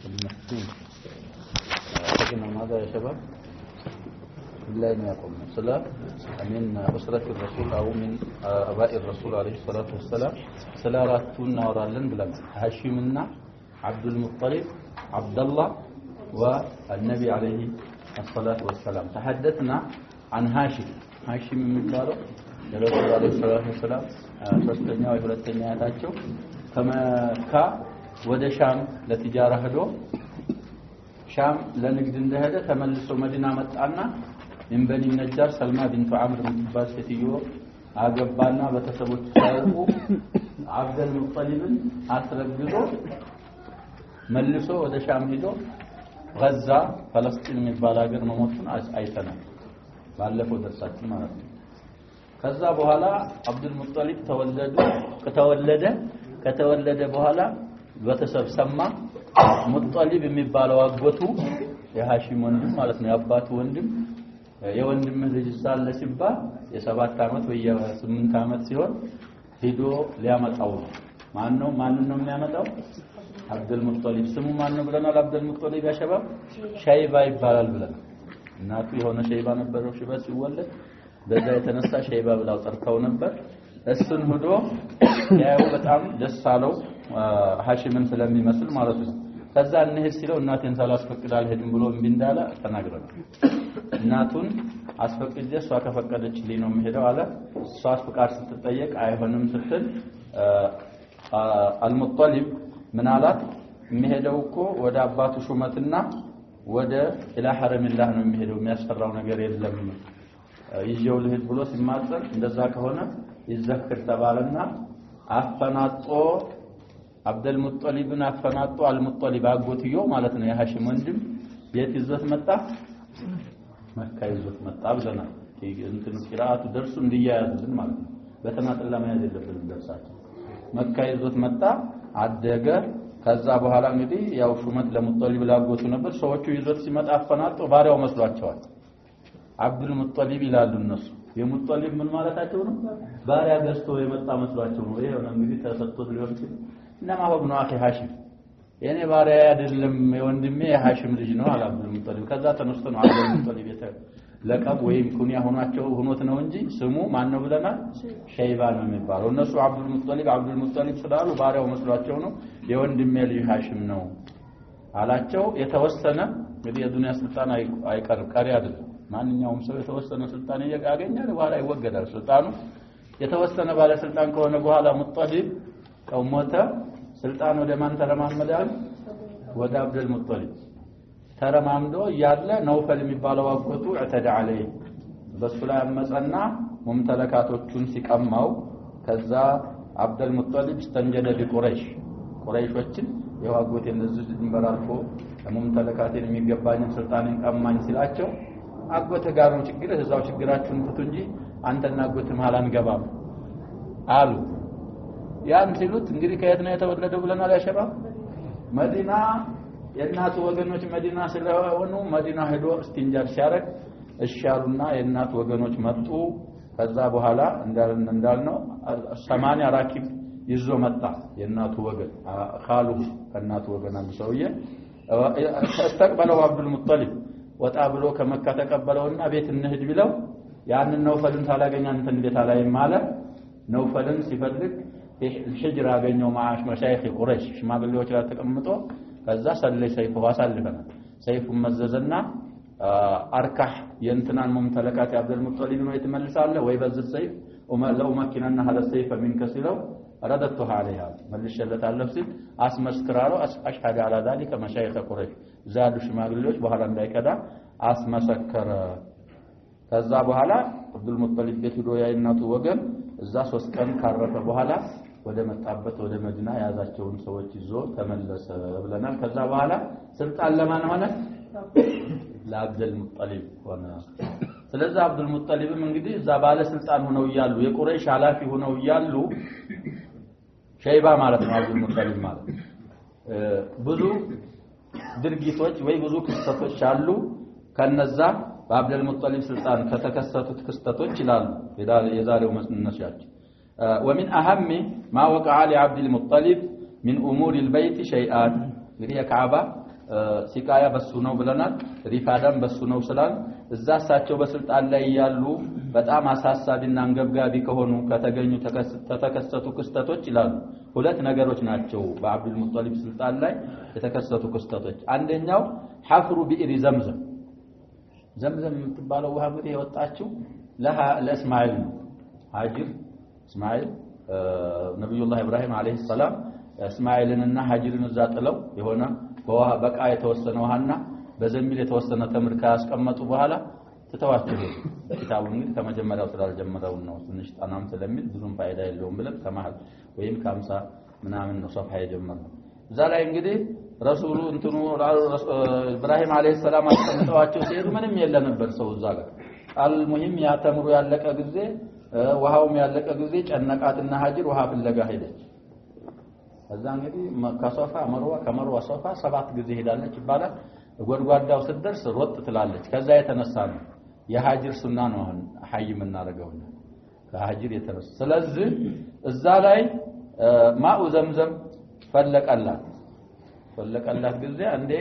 المفتون لكن ماذا يا شباب لا يقوم صلاة من أسرة الرسول أو من أباء الرسول عليه الصلاة والسلام صلاة راتون ورالن بلغ هاشمنا عبد المطلب عبد الله والنبي عليه الصلاة والسلام تحدثنا عن هاشم من داره الرسول عليه الصلاة والسلام ሶስተኛው የሁለተኛ ያታቸው ከመካ ወደ ሻም ለትጃራ ሄዶ ሻም ለንግድ እንደሄደ ተመልሶ መዲና መጣና من بني النجار سلمى بنت عمرو بن عباس ሴትዮ አገባና በተሰቦች ታውቁ عبد المطلب አስረግዞ መልሶ ወደ ሻም ሄዶ غዛ فلسطين የሚባል ሀገር መሞቱን አይተናል ባለፈው ደርሳችን ማለት ነው ከዛ በኋላ አብዱል ሙጠሊብ ከተወለደ በኋላ በተሰብ ሰማ ሙጠሊብ የሚባለው አጎቱ የሃሺም ወንድም ማለት ነው ያባቱ ወንድም የወንድም ልጅ ሳለ ሲባል የ7 አመት ወይ የ8 አመት ሲሆን ሄዶ ሊያመጣው ማን ነው የሚያመጣው አብዱል ሙጠሊብ ስሙ ማን ነው ብለናል አብዱል ሙጠሊብ ያ ሸባብ ሸይባ ይባላል ብለናል እናቱ የሆነ ሸይባ ነበረው ሽባ ሲወለድ በዛ የተነሳ ሸይባ ብላው ጠርተው ነበር እሱን ሄዶ ያው በጣም ደስ አለው ሃሺምን ስለሚመስል ማለት ነው ከዛ እንሄድ ሲለው እናቴን ሳላስፈቅድ አልሄድም ብሎ እምቢ እንዳለ ተናግረናል እናቱን አስፈቅጄ እሷ ከፈቀደችልኝ ነው የምሄደው አለ እሷ ፍቃድ ስትጠየቅ አይሆንም ስትል አልሙጠሊብ ምን አላት የሚሄደው እኮ ወደ አባቱ ሹመትና ወደ ኢላ ሐረሚላህ ነው የሚሄደው የሚያስፈራው ነገር የለም ይዤው ልሂድ ብሎ ሲማጸን እንደዛ ከሆነ ይዘክር ተባለና አፈናጦ አብዱል ሙጠሊብን አፈናጦ አልሙጠሊብ አጎትዮ ማለት ነው የሃሺም ወንድም ቤት ይዞት መጣ መካ ይዞት መጣ ብለናል እንትን ቂራአቱ ደርሱ እንዲያያዝልን ማለት ነው በተናጠል ለማያዝ የለብንም ደርሳቸው መካ ይዞት መጣ አደገ ከዛ በኋላ እንግዲህ ያው ሹመት ለሙጠሊብ ላጎቱ ነበር ሰዎቹ ይዞት ሲመጣ አፈናጦ ባሪያው መስሏቸዋል አብዱል ሙጠሊብ ይላሉ እነሱ የሙጠሊብ ምን ማለታቸው ነው ባሪያ ገዝቶ የመጣ መስሏቸው ነው ይሄ ነው እንግዲህ ተሰጥቶት ሊሆን ይችላል انما هو ابن اخي هاشم يعني ባሪያ አይደለም የወንድሜ የሃሺም ልጅ ነው አለ አብዱል ሙጠሊብ ከዛ ተነስቶ ነው አብዱል ሙጠሊብ ለቀብ ወይም ኩንያ ሆኖት ነው እንጂ ስሙ ማን ነው ብለናል ሸይባ ነው የሚባለው እነሱ አብዱል ሙጠሊብ ስላሉ ባሪያው መስሏቸው ነው የወንድሜ ልጅ ሃሺም ነው አላቸው የተወሰነ እንግዲህ የዱንያ ስልጣን አይቀርም ቀሪ አይደለም ማንኛውም ሰው የተወሰነ ስልጣን ያገኛል በኋላ ይወገዳል ስልጣኑ የተወሰነ ባለ ስልጣን ከሆነ በኋላ ሙጠሊብ ቀውሞተ ስልጣን ወደ ማን ተረማመዳል ወደ አብዱል ሙጠሊብ ተረማምዶ ያለ ነውፈል የሚባለው አጎቱ እተዳ አለይ በሱ ላይ አመፀና ሙምተለካቶቹን ሲቀማው ከዛ አብዱል ሙጠሊብ استنجد بقريش ቁረይሾችን የዋጎቴ እንደዚህ ድንበራልፎ ሙምተለካቴን የሚገባኝን ስልጣንን ቀማኝ ሲላቸው አጎተ ጋር ነው ችግር እዛው ችግራችሁን ፍቱ እንጂ አንተና አጎተ መሃል አንገባም አሉ ያን ሲሉት እንግዲህ ከየት ነው የተወለደው ብለናል ያሸባ መዲና የእናቱ ወገኖች መዲና ስለሆኑ መዲና ሄዶ እስቲንጃር ሲያረግ እሻሩና የእናቱ ወገኖች መጡ ከዛ በኋላ እንዳልነው 80 ራኪብ ይዞ መጣ የእናቱ ወገን ካሉ ከእናቱ ወገን አንድ ሰውዬ ተቀበለው አብዱል ሙጠሊብ ወጣ ብሎ ከመካ ተቀበለውና ቤት እንሂድ ቢለው ያንን ነውፈልን ታላገኛ አንተ እንዴት አላይም ማለት ነውፈልን ሲፈልግ الحجر አገኘው ማሽ መሻይኽ ቁረይሽ ሽማግሌዎች ላይ ተቀምጦ ከዛ ሰለይ ሰይፉ አሳልፈና ሰይፉ መዘዘና አርካህ የእንትናን ሙምተለካት አብዱል ሙጠሊብ ነው የተመልሳለ ወይ በዚህ ሰይፍ ወማለው ማኪናና هذا السيف من كسرው رددتها عليها መልሸለት አለፍ ሲል አስመስክራሮ አሽሃደ على ذلك مشايخ ቁረይሽ ዛዱ ሽማግሌዎች በኋላ እንዳይከዳ አስመሰከረ ከዛ በኋላ አብዱል ሙጠሊብ ቤት ሄዶ ያይናቱ ወገን እዛ 3 ቀን ካረፈ በኋላ ወደ መጣበት ወደ መዲና ያዛቸውን ሰዎች ይዞ ተመለሰ ብለናል ከዛ በኋላ ስልጣን ለማን ሆነ ለአብዱል ሙጠሊብ ሆነ ስለዚህ አብዱል ሙጠሊብም እንግዲህ እዛ ባለ ስልጣን ሆነው ይያሉ የቁረይሽ ኃላፊ ሆነው ይያሉ ሸይባ ማለት ነው አብዱል ሙጠሊብ ማለት ብዙ ድርጊቶች ወይ ብዙ ክስተቶች አሉ ከነዛ በአብዱል ሙጠሊብ ስልጣን ከተከሰቱት ክስተቶች ይላሉ የዛሬው መስነሻችን ومن اهم ما وقع لعبد المطلب من امور البيت شيئان እንግዲህ የካዕባ ሲቃያ በሱ ነው ብለናል ሪፋዳም በሱ ነው ስላል እዛ እሳቸው በስልጣን ላይ ያሉ በጣም አሳሳቢና አንገብጋቢ ከሆኑ ከተገኙ ተከሰቱ ክስተቶች ይላሉ ሁለት ነገሮች ናቸው በአብዱል ሙጠሊብ ስልጣን ላይ የተከሰቱ ክስተቶች አንደኛው ሐፍሩ ቢኢሪ ዘምዘም ዘምዘም የምትባለው ውሃ እንግዲህ የወጣችው ለእስማኤል ነው ሀጅር እስማኤል ነብዩላህ ኢብራሂም አለይሂ ሰላም እስማኤልንና ሀጅርን እዛ ጥለው የሆነ በውሃ በቃ የተወሰነ ውሃና በዘሚል የተወሰነ ተምር ካስቀመጡ በኋላ ተተዋቸው ኪታቡ እንግዲህ ከመጀመሪያው ስላልጀመረው ነው ትንሽ ጣናም ስለሚል ብዙም ፋይዳ የለውም ብለን ከመሃል ወይም ከ50 ምናምን ነው ሶፋ የጀመረው እዛ ላይ እንግዲህ ረሱሉ እንትኑ ኢብራሂም አለይሂ ሰላም አስቀምጠዋቸው ሲሄዱ ምንም የለ ነበር ሰው እዛ ጋር አልሙሂም ያ ተምሩ ያለቀ ጊዜ ውሃውም ያለቀ ጊዜ ጨነቃትና ሀጅር ውሃ ፍለጋ ሄደች እዛ እንግዲህ ከሶፋ መርዋ ከመርዋ ሶፋ 7 ጊዜ ሄዳለች ይባላል ጎድጓዳው ስትደርስ ሮጥ ትላለች ከዛ የተነሳ ነው የሀጅር ሱና ነው አሁን ሐይም እናረጋውና ከሀጅር የተነሳ ስለዚህ እዛ ላይ ማኡ ዘምዘም ፈለቀላት ጊዜ አንዴ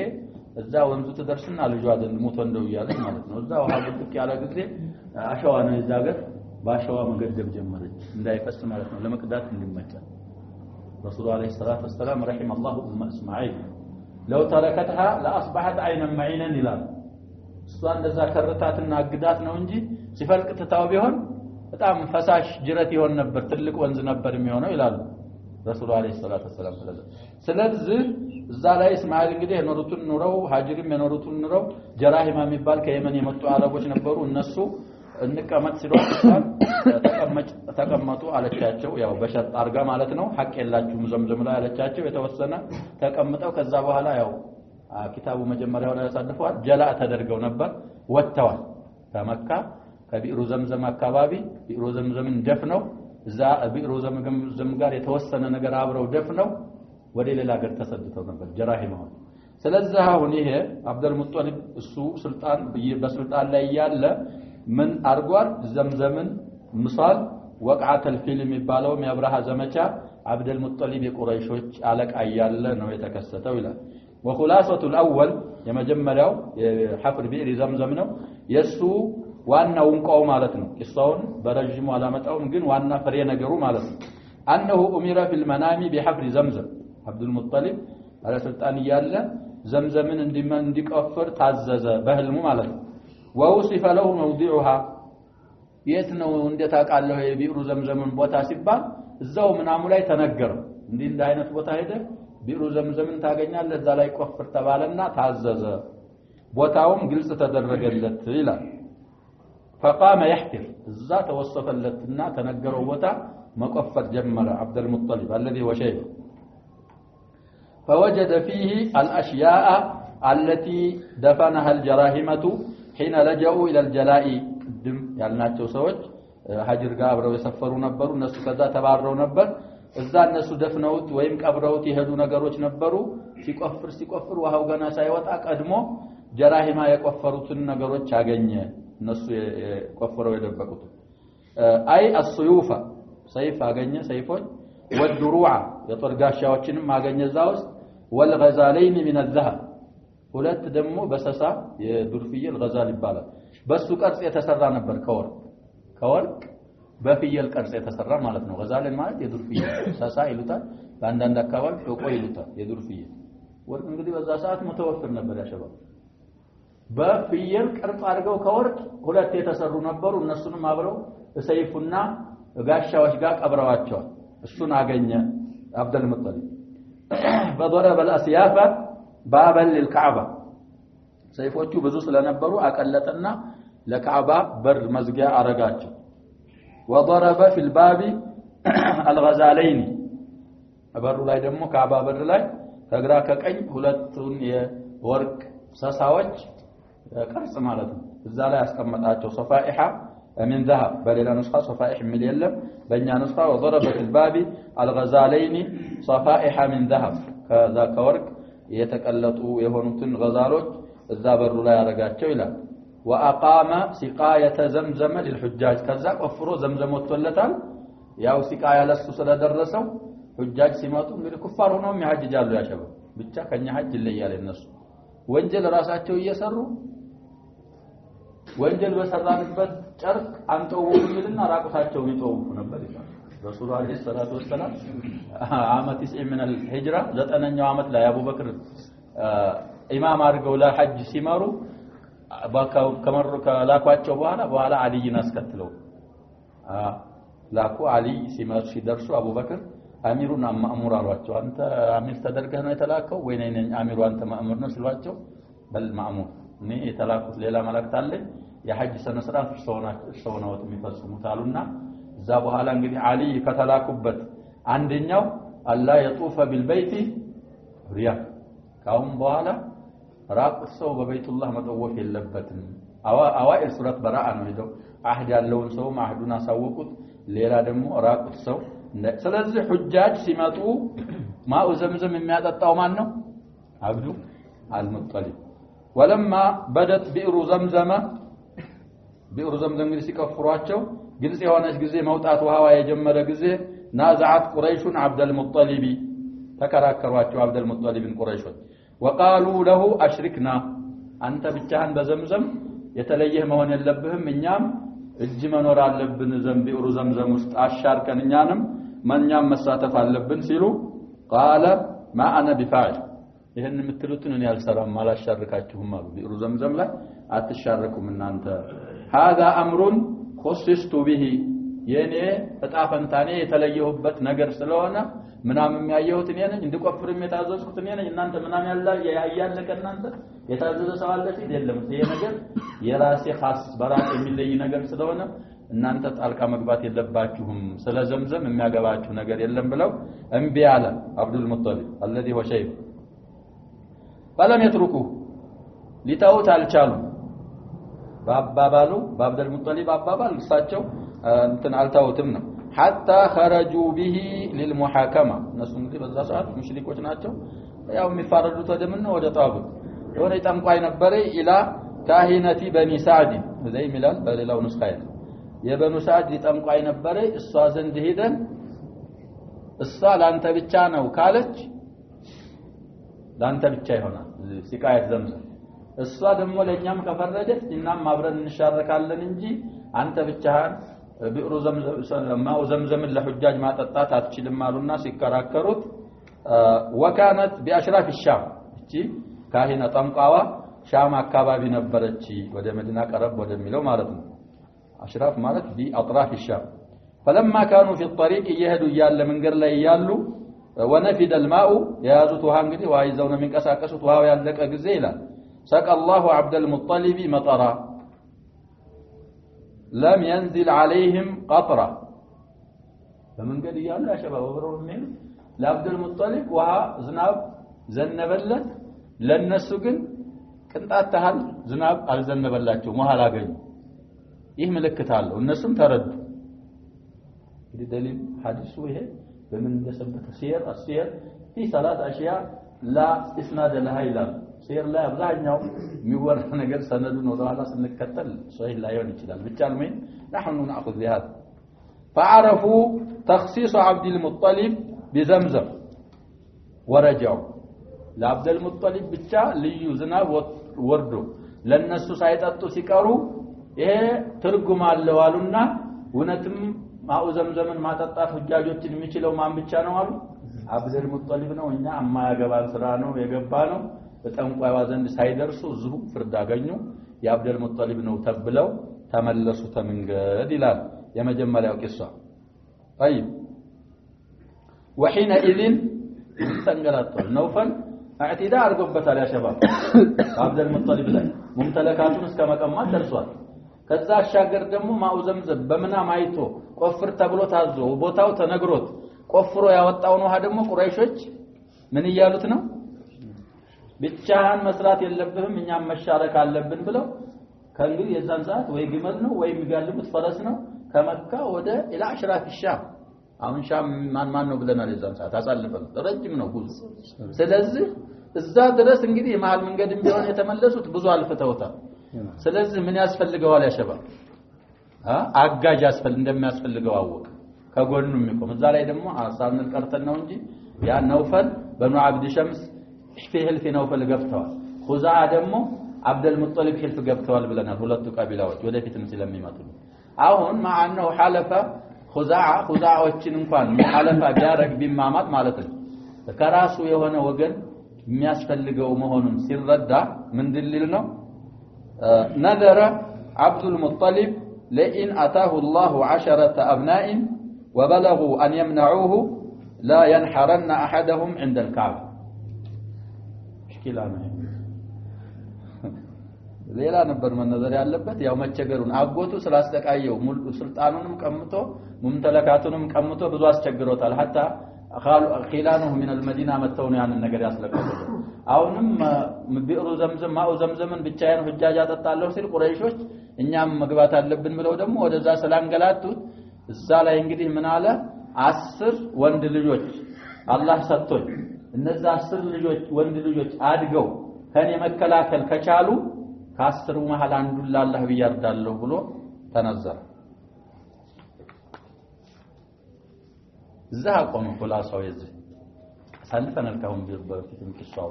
እዛ ወንዙ ተደርስና ልጇ ሞቶ እንደው ያለች ማለት ነው እዛ ውሃ ብቅ ያለ ጊዜ አሸዋ ነው እዛ ጋር ባሸዋ መገደብ ጀመረች እንዳይፈስ ማለት ነው ለመቅዳት እንዲመቻ رسول عليه الصلاه والسلام رحم الله ام اسماعيل لو تركتها لاصبحت عينا معينا ይላል እሷ እንደዛ ከረታትና አግዳት ነው እንጂ ሲፈልቅ ተታው ቢሆን በጣም ፈሳሽ ጅረት ይሆን ነበር ትልቅ ወንዝ ነበር የሚሆነው ይላሉ ረሱል አለይሂ ሰላቱ ወሰለም ስለዚህ እዛ ላይ እስማኤል እንግዲህ የኖሩትን ኑረው ሀጅርም የኖሩትን ኑረው ጀራሂማ የሚባል ከየመን የመጡ አረቦች ነበሩ እነሱ እንቀመጥ ሲሏቸው ተቀመጡ አለቻቸው ያው በሸርጥ አርጋ ማለት ነው ሐቅ የላችሁም ዘምዘም ላይ አለቻቸው የተወሰነ ተቀምጠው ከዛ በኋላ ያው ኪታቡ መጀመሪያው ላይ ያሳልፈዋል ጀላ ተደርገው ነበር ወጥተዋል ከመካ ከቢሩ ዘምዘም አካባቢ ቢሩ ዘምዘምን ደፍነው እዛ ቢሩ ዘምዘም ጋር የተወሰነ ነገር አብረው ደፍነው ወደ ሌላ ሀገር ተሰድተው ነበር ጀራሂማው ስለዚህ አሁን ይሄ አብዱል ሙጠሊብ እሱ ስልጣን በስልጣን ላይ ያለ ምን አርጓል ዘምዘምን ምሳል ወቅዓተል ፊልም የሚባለው የሚያብራሃ ዘመቻ አብዱል ሙጠሊብ የቁረይሾች አለቃ ያለ ነው የተከሰተው ይላል ወኹላሰቱል አወል የመጀመሪያው የሐፍር ቢኢሪ ዘምዘም ነው የሱ ዋናው እንቋው ማለት ነው ቂሳውን በረጅሙ አላመጣውም ግን ዋና ፍሬ ነገሩ ማለት ነው አንሁ ኡሚራ ፊል መናሚ ቢሐፍር ዘምዘም አብዱል ሙጠሊብ አለ ስልጣን ያለ ዘምዘምን እንዲቆፍር ታዘዘ በህልሙ ማለት ነው ووصف له موضعها የት ነው እንዴት አቃለው የቢሩ ዘምዘምን ቦታ ሲባል እዛው ምናሙ ላይ ተነገረ እንደ አይነት ቦታ ሄደ ቢሩ ዘምዘምን ታገኛለህ እዛ ላይ ቆፍር ተባለና ታዘዘ ቦታውም ግልጽ ተደረገለት ይላል فقام يحفر እዛ ተወሰፈለትና ተነገረው ቦታ መቆፈር ጀመረ አብዱል ሙጠሊብ الذي وشيبه فوجد فيه الاشياء التي دفنها الجراهمه حين لجأوا الى الجلاء قدم ያልናቸው ሰዎች ሀጅር ጋር አብረው የሰፈሩ ነበሩ እነሱ ከዛ ተባረው ነበር እዛ እነሱ ደፍነውት ወይም ቀብረውት ይሄዱ ነገሮች ነበሩ ሲቆፍር ውሃው ገና ሳይወጣ ቀድሞ ጀራሂማ የቆፈሩትን ነገሮች አገኘ እነሱ የቆፈረው የደበቁት አይ السيوف ሰይፍ አገኘ ሰይፎች ወድሩዓ የጦር ጋሻዎችንም አገኘ ዛውስ والغزالين من الذهب ሁለት ደግሞ በሰሳ የዱርፍየል ገዛል ይባላል በሱ ቅርጽ የተሰራ ነበር ከወርቅ በፍየል ቅርጽ የተሰራ ማለት ነው ገዛልን ማለት የዱርፍየል ሰሳ ይሉታል በአንዳንድ አካባቢ ጮቆ ይሉታል የዱርፍየል ወርቅ እንግዲህ በዛ ሰዓት መተወፍር ነበር ያሸባው በፍየል ቅርጽ አድርገው ከወርቅ ሁለት የተሰሩ ነበሩ እነሱንም አብረው ሰይፉና ጋሻዎች ጋር ቀብረዋቸዋል እሱን አገኘ አብዱል ሙጠሊብ በضرب الاسياف بابا للكعبه ሰይፎቹ ብዙ ስለነበሩ አቀለጠና ለካዕባ በር መዝጊያ አረጋቸው وضرب في الباب الغزالين በሩ ላይ ደግሞ ካዕባ በር ላይ ከግራ ከቀኝ ሁለቱን የወርቅ ሰሳዎች ቅርጽ ማለት ነው እዛ ላይ አስቀመጣቸው صفائح من ذهب በሌላ ንስኻ صفائح ሚል የለም በእኛ ንስኻ وضرب في الباب الغزالين صفائح من ذهب ከዛ ከወርቅ የተቀለጡ የሆኑትን ገዛሎች እዛ በሩ ላይ አረጋቸው ይላል واقام سقايه زمزم للحجاج ከዛ ቆፍሮ ዘምዘም ወጥቶለታል ያው ሲቃያ ለሱ ስለደረሰው ሁጃጅ ሲመጡ እንግዲህ ኩፋር ሆነው የሚያጅጃሉ ያሸበ ብቻ ከኛ ሐጅ ይለያል እነሱ ወንጀል ራሳቸው እየሰሩ ወንጀል በሰራንበት ጨርቅ አንተውም ይልና ራቁታቸውን ይተውፉ ነበር ይላል ረሱል አለይሂ ሰላቱ ወሰለም አመት 90 من الهجرة 9ኛው አመት ላይ አቡበክር ኢማም አድርገው ለሐጅ ሲመሩ ከመሩ ከላኳቸው በኋላ አልይን አስከትለው ላኩ አልይ ሲደርሱ አቡበክር አሚሩና ማእሙር አሏቸው አንተ አሚር ተደርገህ ነው የተላከው ወይ ነኝ አሚሩ አንተ ማእሙር ነው ሲሏቸው በል ማእሙር እኔ የተላኩት ሌላ መላእክት አለ የሐጅ ሰነ ስርዓት ሰው ነው የሚፈጽሙት አሉና እዛ በኋላ እንግዲህ አልይ ከተላኩበት አንደኛው አላ የጡፈ بالبيت ሪያ ካሁን በኋላ ራቁት ሰው በበይቱላህ መጠወፍ የለበትም አዋኢል ሱረት በራአ ነው ሄደው አህድ ያለውን ሰው ማህዱን አሳወቁት ሌላ ደግሞ ራቁት ሰው ስለዚህ ሁጃጅ ሲመጡ ማኡ ዘምዘም የሚያጠጣው ማን ነው አብዱ አልሙጠሊብ ولما بدت بئر زمزم እንግዲህ ሲከፍሯቸው ግልጽ የሆነች ጊዜ መውጣት ውሃዋ የጀመረ ጊዜ ናዛዓት ቁረይሽን አብዱል ሙጠሊብ ተከራከሯቸው አብዱል ሙጠሊብን ቁረይሾች وقالوا له اشركنا አንተ ብቻህን በዘምዘም የተለየህ መሆን የለብህም እኛም እጅ መኖር አለብን ቢئر ዘምዘም ውስጥ አሻርከን እኛንም ማንኛም መሳተፍ አለብን ሲሉ قال ما انا بفاعل ይሄን የምትሉትን እኔ አልሰራም አላሻርካችሁም አሉ ቢئر ዘምዘም ላይ አትሻርኩም እናንተ هذا امر خصصت به የኔ ተጣፈንታኔ የተለየሁበት ነገር ስለሆነ ምናም የሚያየሁት እኔ ነኝ እንድቆፍርም የታዘዝኩት እኔ ነኝ እናንተ ምናም ያያለከ እናንተ የታዘዘ ሰው አለ ሲል የለም ይሄ ነገር የራሴ خاص በራሴ የሚለይ ነገር ስለሆነ እናንተ ጣልቃ መግባት የለባችሁም ስለ ዘምዘም የሚያገባችሁ ነገር የለም ብለው እንቢ አለ አብዱል ሙጠሊብ الذي هو شيء فلم يتركوه ሊታውት አልቻሉም ባባባሉ በአብዱል ሙጠሊብ አባባል እሳቸው እንትን አልታውትም ነው حتى خرجوا به للمحاكمه እነሱ እንግዲህ በዛ ሰዓት ሙሽሪኮች ናቸው ያው የሚፋረዱት ወደ ምን ነው ወደ ጣጉት የሆነ ጠንቋይ ነበር ኢላ ካሂነቲ በኒ ሳዕድ ዘይ ሚላል በሌላው ንስኻይ የበኑ ሳዕድ ጠንቋይ ነበር እሷ ዘንድ ሄደን እሷ ላንተ ብቻ ነው ካለች ላንተ ብቻ ይሆናል ሲቃየት ዘምዘም እሷ ደግሞ ለኛም ከፈረደች እናም አብረን እንሻረካለን እንጂ አንተ ብቻህን ቢئر ዘምዘም ለሁጃጅ ማጠጣት አትችልም አሉና ሲከራከሩት وكانت باشراف الشام እቺ ካሂና ጠንቋዋ ሻም አካባቢ ነበረች ወደ መዲና ቀረብ ወደሚለው ማለት ነው አሽራፍ ማለት بأطراف الشام فلما كانوا في الطريق يهدوا يال መንገድ ላይ ያሉ ونفد الماء ያዙት ውሃ እንግዲህ ውሃ ይዘው ነው የሚንቀሳቀሱት ውሃው ያለቀ ጊዜ ይላል سقى الله عبد المطلب مطرا لم ينزل عليهم قطرة فمن قد يقول يا شباب وبروا من لعبد المطلب وها زناب زنبلت للناس كنت أتهل زناب على زنبلاتهم وها لاقين إيه ملكت هالو الناسم ترد هذا دليل حديث ويه بمن دسبت السير في 3 أشياء لا إسناد لها إلا سير لا أبزعناه ميور نقل سندون وضعنا سنكتل صحيح لا يوني كلال بالتالمين نحن نأخذ بهذا فعرفوا تخصيص عبد المطلب بزمزم ورجعوا لعبد المطلب بالتال ليوزنا وردوا لنسو سايتاتو سيكارو إيه ترقم على اللوالنا ونتم ማኡ ዘምዘምን ማጠጣት ሁጃጆችን የሚችለው ማን ብቻ ነው አሉ አብዱል ሙጠሊብ ነው እኛ አማያገባን ስራ ነው የገባ ነው በጠንቋይዋ ዘንድ ሳይደርሱ ዝሁ ፍርድ አገኙ የአብዱል ሙጠሊብ ነው ተብለው ተመለሱ ተመንገድ ይላል የመጀመሪያው ቂሷ طيب وحينئذ ተንገላቷል ነውፈል اعتداء አርጎበታል ያ ሸባብ አብዱል ሙጠሊብ ላይ ሙምተለካቱን እስከ መቀማት ደርሷል ከዛ አሻገር ደግሞ ማኡ ዘምዘም በመናም አይቶ ቆፍር ተብሎ ታዞ ቦታው ተነግሮት ቆፍሮ ያወጣው ነው ደግሞ ቁረይሾች ምን ይያሉት ነው ብቻህን መስራት የለብህም እኛም መሻረክ አለብን ብለው ከእንግዲህ የዛን ሰዓት ወይ ግመል ነው ወይ የሚጋልቡት ፈረስ ነው ከመካ ወደ ኢላ አሽራፍ الشام አሁን ሻም ማን ነው ብለናል የዛን ሰዓት አሳልፈን ረጅም ነው ጉዞ ስለዚህ እዛ ድረስ እንግዲህ የመሃል መንገድም ቢሆን የተመለሱት ብዙ አልፈተውታል ስለዚህ ምን ያስፈልገዋል ያ ሸባብ አጋጅ እንደሚያስፈልገው አወቀ ከጎኑ የሚቆም እዛ ላይ ደግሞ አሳምን ቀርተን ነው እንጂ ያ ነውፈል በኑ አብድ ሸምስ ፊህል في ነውፈል ገፍተዋል ኹዛዓ ደግሞ አብደል ሙጠሊብ ሒልፍ ገብተዋል ብለናል ሁለቱ ቀቢላዎች ወደፊትም ስለሚመጡ አሁን ማአነው ሐለፈ ኹዛዓዎችን እንኳን ሐለፋ ቢያረግ ቢማማጥ ማለት ነው ከራሱ የሆነ ወገን የሚያስፈልገው መሆኑን ሲረዳ ምን ድልል ነው ነዘረ አብዱል ሙጠሊብ ለኢን አታሁ الله 10 أبناء وبلغوا أن يمنعوه لا ينحرن أحدهم عند الكعبة مشكلة ሌላ ነበር መነዘር ያለበት ያው መቸገሩን አጎቱ ስላስተቃየው ሙሉ ስልጣኑንም ቀምቶ ሙምተለካቱንም ቀምቶ ብዙ አስቸግሮታል hatta ኺላኑሁ من المدينة መተው ነው ያንን ነገር ያስለቀቀው አሁንም ቢሩ ዘምዘም ማው ዘምዘምን ብቻዬን ሁጃጅ አጠጣለሁ ሲል ቁረይሾች እኛም መግባት አለብን ብለው ደግሞ ወደዛ ስላንገላቱት እዛ ላይ እንግዲህ ምን አለ 10 ወንድ ልጆች አላህ ሰጥቶኝ እነዛ 10 ልጆች ወንድ ልጆች አድገው ከኔ መከላከል ከቻሉ ከአስሩ መሃል አንዱን ለአላህ ብያርዳለሁ ብሎ ተነዘረ እዛ ቆሞ ኹላሳው የዚህ ሰልፈናል ካሁን በፊትም ቂሷው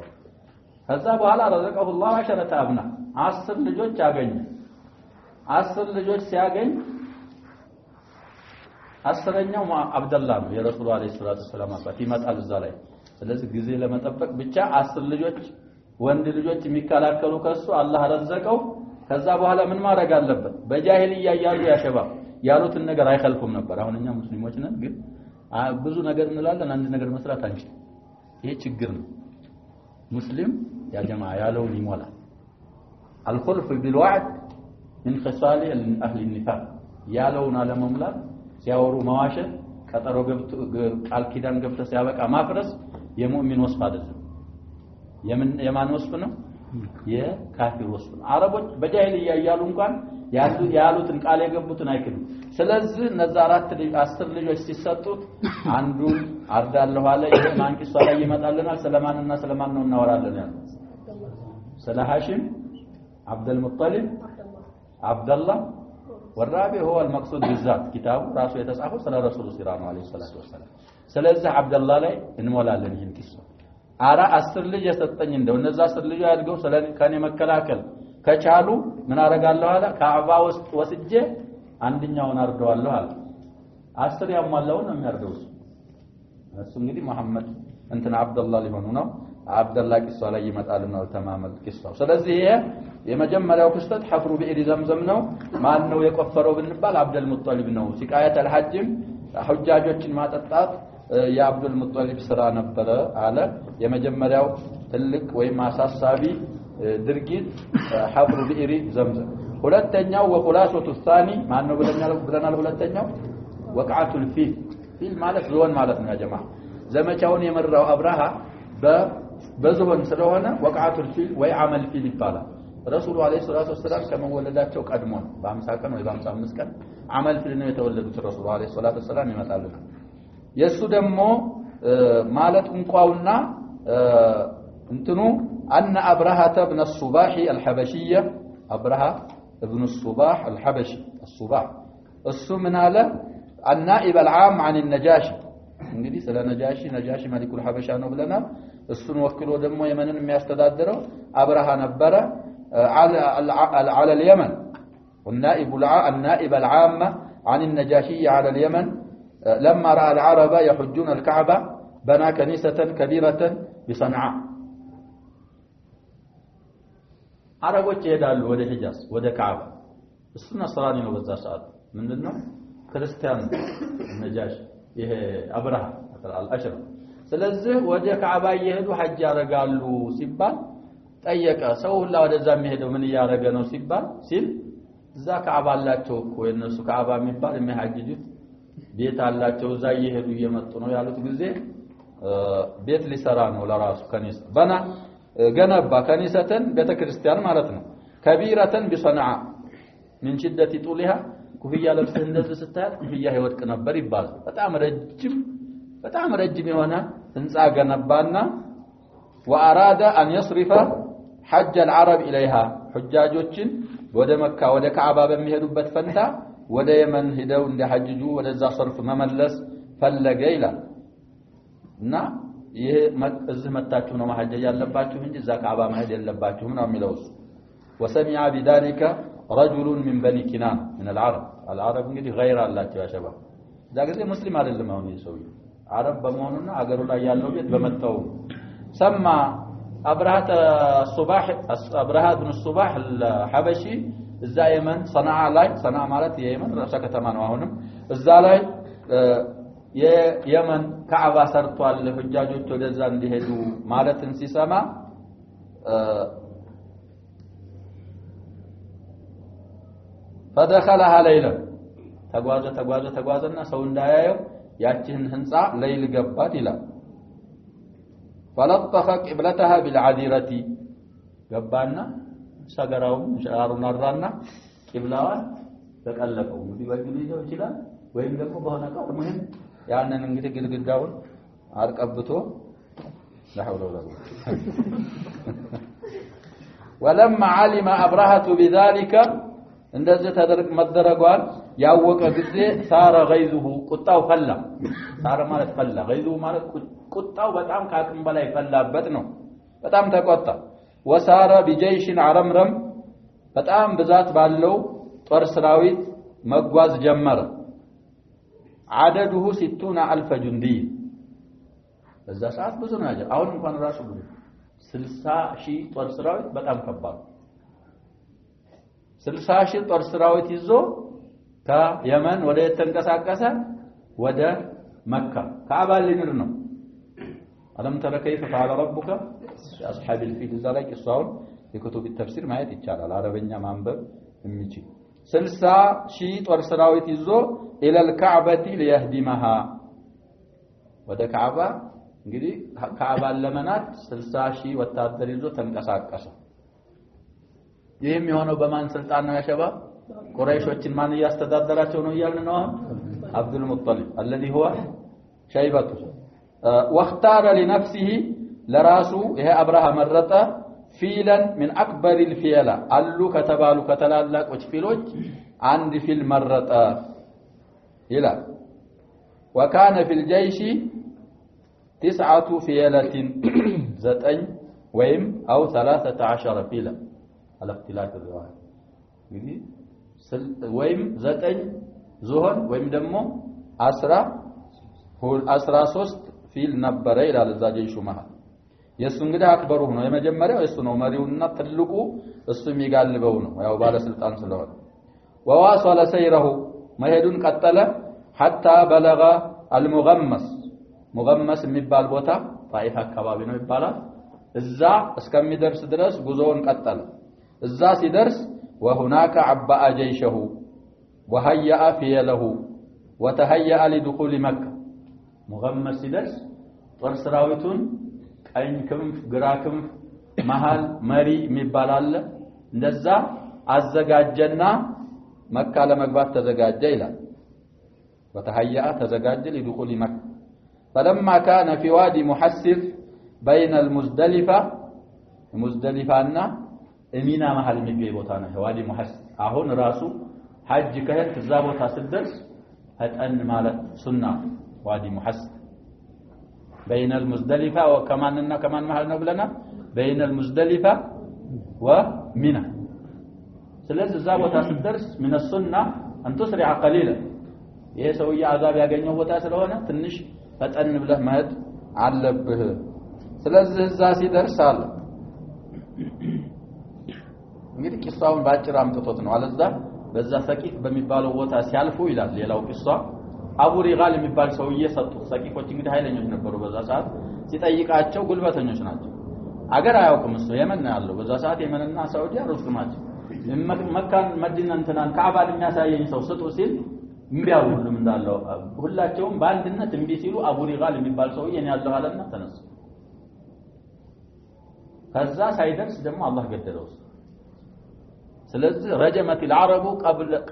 ከዛ በኋላ ረዘቀሁ الله 10 أبناء 10 ልጆች አገኘ 10 ልጆች ሲያገኝ አስረኛው አብደላህ ነው የረሱል አለይሂ ሰላቱ ሰላም አባት ይመጣል እዛ ላይ ስለዚህ ጊዜ ለመጠበቅ ብቻ 10 ልጆች ወንድ ልጆች የሚከላከሉ ከሱ አላህ ረዘቀው ከዛ በኋላ ምን ማድረግ አለበት በጃሂልያ ያያሉ ያሸባብ ያሉትን ነገር አይፈልኩም ነበር አሁንኛ ሙስሊሞች ነን ግን ብዙ ነገር እንላለን አንድ ነገር መስራት አንችል ይሄ ችግር ነው ሙስሊም ያ ጀማዓ ያለውን ይሞላል الخلف بالوعد من خصال اهل النفاق ያለውን አለመሙላት ሲያወሩ መዋሸት ቀጠሮ ገብቶ ቃል ኪዳን ገብቶ ሲያበቃ ማፍረስ የሙእሚን ወስፍ አይደለም የማን ወስፍ ነው የካፊር ወስፍ ነው አረቦች በጃሂልያ ያያሉ እንኳን ያሉትን ቃል የገቡትን አይክዱ ስለዚህ እነዛ 10 ልጆች ሲሰጡት አንዱን አርዳለሁ አለ ይሄ ማንቂሷ ላይ ይመጣልናል ስለማንና ስለማን ነው እናወራለን ያለው ስለ ሐሺም አብዱል ሙጠሊብ አብደላህ والرابع هو المقصود بالذات كتاب راسه የተጻፈው ስለ ረሱል ሲራኑ አለይሂ ሰላቱ ወሰለም ስለዚህ አብደላህ ላይ እንሞላለን ይህን ቂሷ አራ 10 ልጅ የሰጠኝ እንደው እነዛ 10 ልጅ ያድገው ስለከኔ መከላከል ከቻሉ ምን አረጋለሁ አለ ካዕባ ውስጥ ወስጄ አንደኛውን አርደዋለሁ አለ 10 ያሟላው ነው የሚያርደው እሱ እንግዲህ መሐመድ እንትና አብደላህ ሊሆኑ ነው አብደላህ ቂሷ ላይ ይመጣል ነው ተማመል ቂሷው ስለዚህ ይሄ የመጀመሪያው ክስተት ሐፍሩ ቢኢሪ ዘምዘም ነው ማን ነው የቆፈረው ብንባል አብዱል ሙጠሊብ ነው ሲቃየት አልሐጅም ሁጃጆችን ማጠጣት የአብዱል ሙጠሊብ ስራ ነበረ አለ የመጀመሪያው ትልቅ ወይም አሳሳቢ ድርጊት ሐፍሩ ቢኢሪ ዘምዘም ሁለተኛው ወኹላሰቱ الثاني ማን ነው ብለናል ሁለተኛው ወቅዓቱል ፊል ማለት ዝሆን ማለት ነው ያ ጀማዓ ዘመቻውን የመራው አብራሃ በዝሆን ስለሆነ ወቅዓቱል ፊል ወይ አመል ፊል ይባላል ረሱሉ አለይሂ ሰላቱ ወሰለም ከመወለዳቸው ቀድሞ በ50 ቀን ወይ በ55 ቀን አመል ፊል ነው የተወለዱት ረሱሉ አለይሂ ሰላቱ ወሰለም ይመጣሉ የሱ ደግሞ ማለት እንቋውና እንትኑ ان ابرهه ابن الصباح الحبشيه ابرهه ابن الصباح الحبشي الصباح እሱ ምን አለ النائب العام عن النجاشي እንግዲህ ስለ ነጃሺ መሊኩል ሐበሻ ነው ብለናል እሱን ወክሎ ደግሞ የመንን የሚያስተዳድረው አብራሃ ነበረ على اليمن النائب العام عن النجاشي على اليمن لما راى العرب يحجون الكعبه بنى كنيسه كبيره بصنعاء عربوች ይሄዳሉ ወደ ሂጃዝ ወደ ካዕባ እሱ ነስራኒ ነው በዛ ሰዓት ምንድነው ክርስቲያን ነጃሽ ይሄ አብራሃ አልአሽራ ስለዚህ ወደ ካዕባ ይሄዱ ሐጅ ያረጋሉ ሲባል ጠየቀ ሰው ሁላ ወደዛ የሚሄደው ምን ያረገ ነው ሲል እዛ ካዕባ አላቸው እኮ የነሱ ካዕባ የሚባል የሚያጅጁት ቤት አላቸው እዛ ይሄዱ እየመጡ ነው ያሉት ጊዜ ቤት ሊሰራ ነው ለራሱ ከኒሳ በና ገነባ ከኒሰተን ቤተክርስቲያን ማለት ነው ከቢራተን ቢሰንዓ من شدة طولها ኩፍያ ለብሰህ እንደዚህ ስታያት ኩፍያ ይወድቅ ነበር ይባላል በጣም ረጅም የሆነ ህንጻ ገነባና واراد ان يصرف حج العرب اليها حجاጆችን ወደ መካ ወደ ካዕባ በሚሄዱበት ፈንታ ወደ የመን ሄደው እንደ ሐጅጁ ወደዛ ሰርፍ መመለስ ፈለገ ይላል እና ይሄ እዚህ መጣችሁ ነው ማሐጀጅ ያለባችሁ እንጂ እዛ ካዕባ መሄድ የለባችሁም ነው የሚለው وسمع بذلك رجل من بني كنان من العرب እንግዲህ غير አላቸው ያሸባ እዛ ጊዜ ሙስሊም አይደለም አሁን ይሰው አረብ በመሆኑና አገሩ ላይ ያለው ቤት በመጣው ሰማ أبرهة بن الصباح الحبشي እዛ የመን ሰናዓ ላይ ሰናዓ ማለት የየመን ራሳ ከተማ ነው አሁንም እዛ ላይ የየመን ካዕባ ሰርቷል ለሁጃጆች ወደዛ እንዲሄዱ ማለትን ሲሰማ فدخلها ليلا ተጓዘና ሰው እንዳያየው ያቺን ህንጻ ለይል ገባት ይላል فلطخ قبلتها بالعذيرة ገባና ሰገራው ሻሩን አራና ቂብላዋን ተቀለቀው እንግዲህ ወጅሊው ይችላል ወይም ደግሞ በሆነ ቃል ሙህም ያንን እንግዲህ ግድግዳውን አርቀብቶ ለሐውለ ወላ ولما علم أبرهة بذلك እንደዚህ ተደርግ መደረጓል ያወቀ ጊዜ ሳረ غيظه ቁጣው ፈላ ሳረ ማለት ፈላ غيظه ማለት ቁጣው በጣም ካቅም በላይ ፈላበት ነው በጣም ተቆጣ وسار بجيش عرمرم በጣም ብዛት ባለው ጦር ሰራዊት መጓዝ ጀመረ عدده 60000 جندي በዛ ሰዓት ብዙ ነው ያጀ አሁን እንኳን ራሱ 60000 ጦር ሰራዊት በጣም ከባድ 60000 ጦር ሰራዊት ይዞ ከየመን ወደ ተንቀሳቀሰ ወደ መካ ካዕባ ሊንር ነው አለም ተረ كيف فعل ربك بأصحاب الفيل ذلك الصور في كتب التفسير ማየት ይቻላል አረበኛ ማንበብ የሚችል 60000 ጦር ሰራዊት ይዞ الى الكعبه ليهدمها ወደ ካዕባ እንግዲህ ካዕባ ለመናት 60000 ወታደር ይዞ ተንቀሳቀሰ ይሄም የሆነው በማን ስልጣን ነው ያሸባ ቁረይሾችን ማን ያስተዳደራቸው ነው ይያልን ነው عبد المطلب الذي هو شيبته واختار لنفسه لراسه ይሄ አብርሃ መረጠ ፊላን من اكبر الفيلا አሉ ከተባሉ ከተላላቆች ፊሎች አንድ ፊል መረጠ ይላል وكان في الجيش 9 فيلة 9 ወይም او 13 فيلا على اختلاف الروايه እንግዲህ ወይም 9 ዙህር ወይም ደግሞ 13 ፊል ነበረ ይላል እዛ ጀይሹ መሃል የሱ እንግዲህ አክበሩ ነው የመጀመሪያው እሱ ነው መሪውና ትልቁ እሱ የሚጋልበው ነው ያው ባለ ስልጣን ስለሆነ وواصل سيره መሄዱን ቀጠለ حتى بلغ المغمس የሚባል ቦታ ጣይፍ አካባቢ ነው ይባላል እዛ እስከሚደርስ ድረስ ጉዞውን ቀጠለ እዛ ሲደርስ وهناك عبأ جيشه وهيأ فيله وتهيأ لدخول مكة مغمس ሲደርስ ጦር ሰራዊቱን ቀኝ ክንፍ ግራ ክንፍ መሃል መሪ የሚባል አለ እንደዛ አዘጋጀና መካ ለመግባት ተዘጋጀ ይላል وتهيأ ተዘጋጀ لدخول مكة فلما كان في وادي محسف بين المزدلفة مزدلفانا እሚና መሃል የሚገኝ ቦታ ነው ዋዲ ሙሐስብ አሁን ራሱ ሐጅ ከሄድ እዛ ቦታ ሲደርስ ፈጠን ማለት ሱና ዋዲ ሙሐስብ بين المزدلفة وكمان መሃል ነው ብለና بين المزدلفة ومنى ስለዚህ እዛ ቦታ ሲደርስ من السنة أن تسرع قليلا ይሄ ሰውዬ አዛብ ያገኘው ቦታ ስለሆነ ትንሽ ፈጠን ብለህ መሄድ አለብህ ስለዚህ እዛ ሲደርስ አለ እንግዲህ ቂሳውን ባጭር አምጥቶት ነው አለዛ በዛ ሰቂፍ በሚባለው ቦታ ሲያልፉ ይላል ሌላው ቂሳ አቡ ሪጋል የሚባል ሰውዬ ሰጡት ሰቂፎች እንግዲህ ኃይለኞች ነበሩ በዛ ሰዓት ሲጠይቃቸው ጉልበተኞች ናቸው አገር አያውቁም እሱ የመን ነው ያለው በዛ ሰዓት የመንና ሳውዲ ሩስ ናቸው መካን መዲና እንተናን ካዕባን የሚያሳየኝ ሰው ስጡ ሲል እምቢያው ሁሉም እንዳለው ሁላቸውም በአንድነት እምቢ ሲሉ አቡ ሪጋል የሚባል ሰውዬ እኔ ያለው አለና ተነሱ ከዛ ሳይደርስ ደግሞ አላህ ገደለው ስለዚህ ረጀመት العرب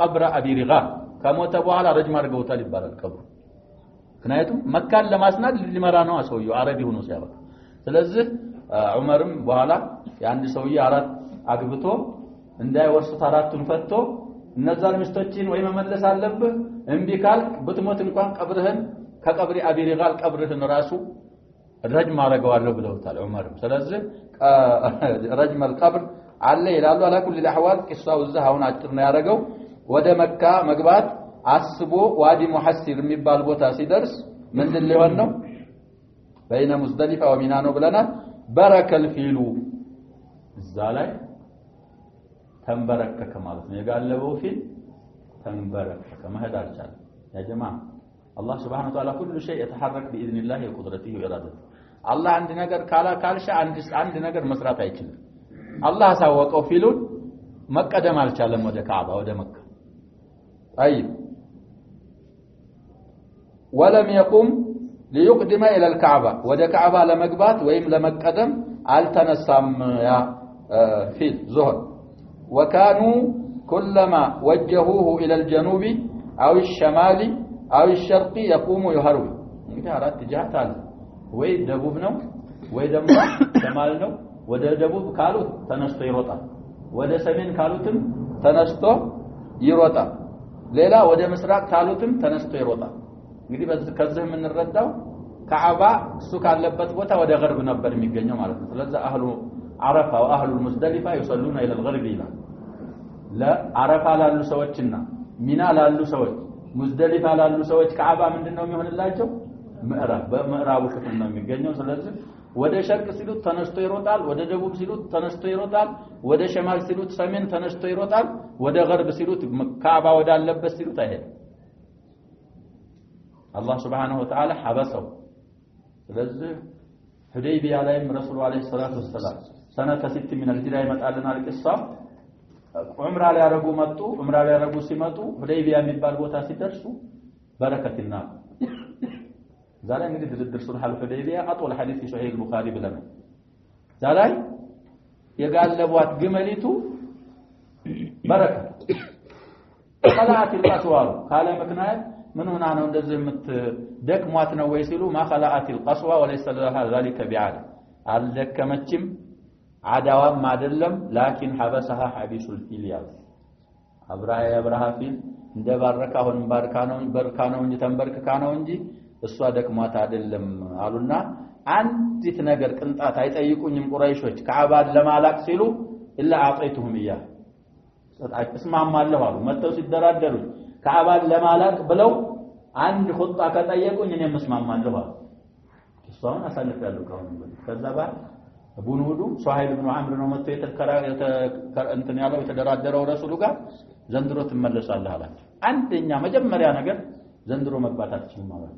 قبر ابي رغال ከሞተ በኋላ ረጅም አድርገውታል ይባላል ቀብሩ ምክንያቱም መካን ለማስናድ ሊመራ ነው ሰውየው አረቢ ሆኖ ሲያበቃ ስለዚህ ዑመርም በኋላ የአንድ ሰውዬ አራት አግብቶ እንዳይወርሱት አራቱን ፈቶ እነዛን ሚስቶችን ወይ መመለስ አለብህ እምቢ ካልክ ብትሞት እንኳን ቀብርህን ከቀብሪ አቢ ሪጋል ቀብርህን ራሱ ረጅም አረጋዋለሁ ብለውታል ዑመር ስለዚህ ረጅም القبر አለ ይላሉ على كل الاحوال ቂሳው እዛ አሁን አጭር ነው ያረጋው ወደ መካ መግባት አስቦ ዋዲ ሙሐሲር የሚባል ቦታ ሲደርስ ምንድን ሊሆን ነው በእነ ሙዝደሊፋ ወሚና ነው ብለናል በረከል ፊሉ እዛ ላይ ተንበረከከ ማለት ነው የጋለበው ፊል ተንበረከከ መሄድ አልቻለም يا جماعه الله سبحانه وتعالى كل شيء يتحرك باذن الله وقدرته وارادته الله عند ነገር ካልሽ አንድ ነገር መስራት አይችልም الله አሳወቀው ፊሉን መቀደም አልቻለም ወደ ካዕባ ወደ መካ طيب ولم يقم ليقدم الى الكعبه وده كعبه لمغبات ويم لمقدم التنسام يا فيل زهر وكانوا كلما وجهوه الى الجنوب او الشمال او الشرق يقوم يهرول እንግዲህ አራት ጅሃት አለ ወይ ደቡብ ነው ወይ ደግሞ ሸማል ነው ወደ ደቡብ ካሉት ተነስቶ ይሮጣል ወደ ሰሜን ካሉትም ተነስቶ ይሮጣል ሌላ ወደ ምስራቅ ካሉትም ተነስቶ ይሮጣል እንግዲህ ከዚህ ምን እንረዳው ካዕባ እሱ ካለበት ቦታ ወደ ገርብ ነበር የሚገኘው ማለት ነው ስለዚህ አህሉ አረፋ ወአህሉ ሙዝደሊፋ ይصلون الى الغرب ይላል ለአረፋ ላሉ ሰዎችና ሚና ላሉ ሰዎች ሙዝደሊፋ ላሉ ሰዎች ካዕባ ምንድነው የሚሆንላቸው ምዕራብ በምዕራቡ ክፍል ነው የሚገኘው ስለዚህ ወደ ሸርቅ ሲሉት ተነስቶ ይሮጣል ወደ ደቡብ ሲሉት ተነስቶ ይሮጣል ወደ ሸማል ሲሉት ሰሜን ተነስቶ ይሮጣል ወደ ገርብ ሲሉት ካዕባ ወዳለበት ሲሉት አይሄድም الله سبحانه وتعالى حبسه ስለዚህ ሁደይቢያ ላይም ረሱል አለይሂ ሰላቱ ወሰለም ሰነተ 6 من الهجرة ይመጣልና القصه ዑምራ ሊያረጉ መጡ ዑምራ ሊያረጉ ሲመጡ ሁደይቢያ የሚባል ቦታ ሲደርሱ በረከትና ዛሬ እንግዲህ ድርድር ሱልህ አልሁደይቢያ አጥወል ሐዲስ ሶሂህ البخاري ብለና ዛሬ የጋለቧት ግመሊቱ በረከት خلعت القسوة ካለ ምክንያት من هنا ነው እንደዚህ የምትደክሟት ነው ወይ ሲሉ ما خلعت القسوة وليس لها ذلك بعاد አልደከመችም አዳዋም አይደለም لكن حبسها حبيس الفيل አብራሃ ፊል እንደባረካ አሁን ባርካ ነው እንጂ ተንበርክካ ነው እንጂ እሷ ደክሟት አይደለም አሉና አንዲት ነገር ቅንጣት አይጠይቁኝም ቁረይሾች ካዕባን ለማላቅ ሲሉ ኢላ አጥይቱሁም ኢያ እስማማለሁ አሉ መተው ሲደራደሩ ካዕባን ለማላቅ ብለው አንድ ኹጣ ከጠየቁኝ እኔ መስማማለሁ አሉ እሷን አሳልፈያለሁ ከዛ ባል ቡኑዱ ሱሃይል ኢብኑ አምር ነው መተው እንትን ያለው የተደራደረው ረሱሉ ጋር ዘንድሮ ትመለሳለህ አላቸው አንደኛ መጀመሪያ ነገር ዘንድሮ መግባት አትችልም ማለት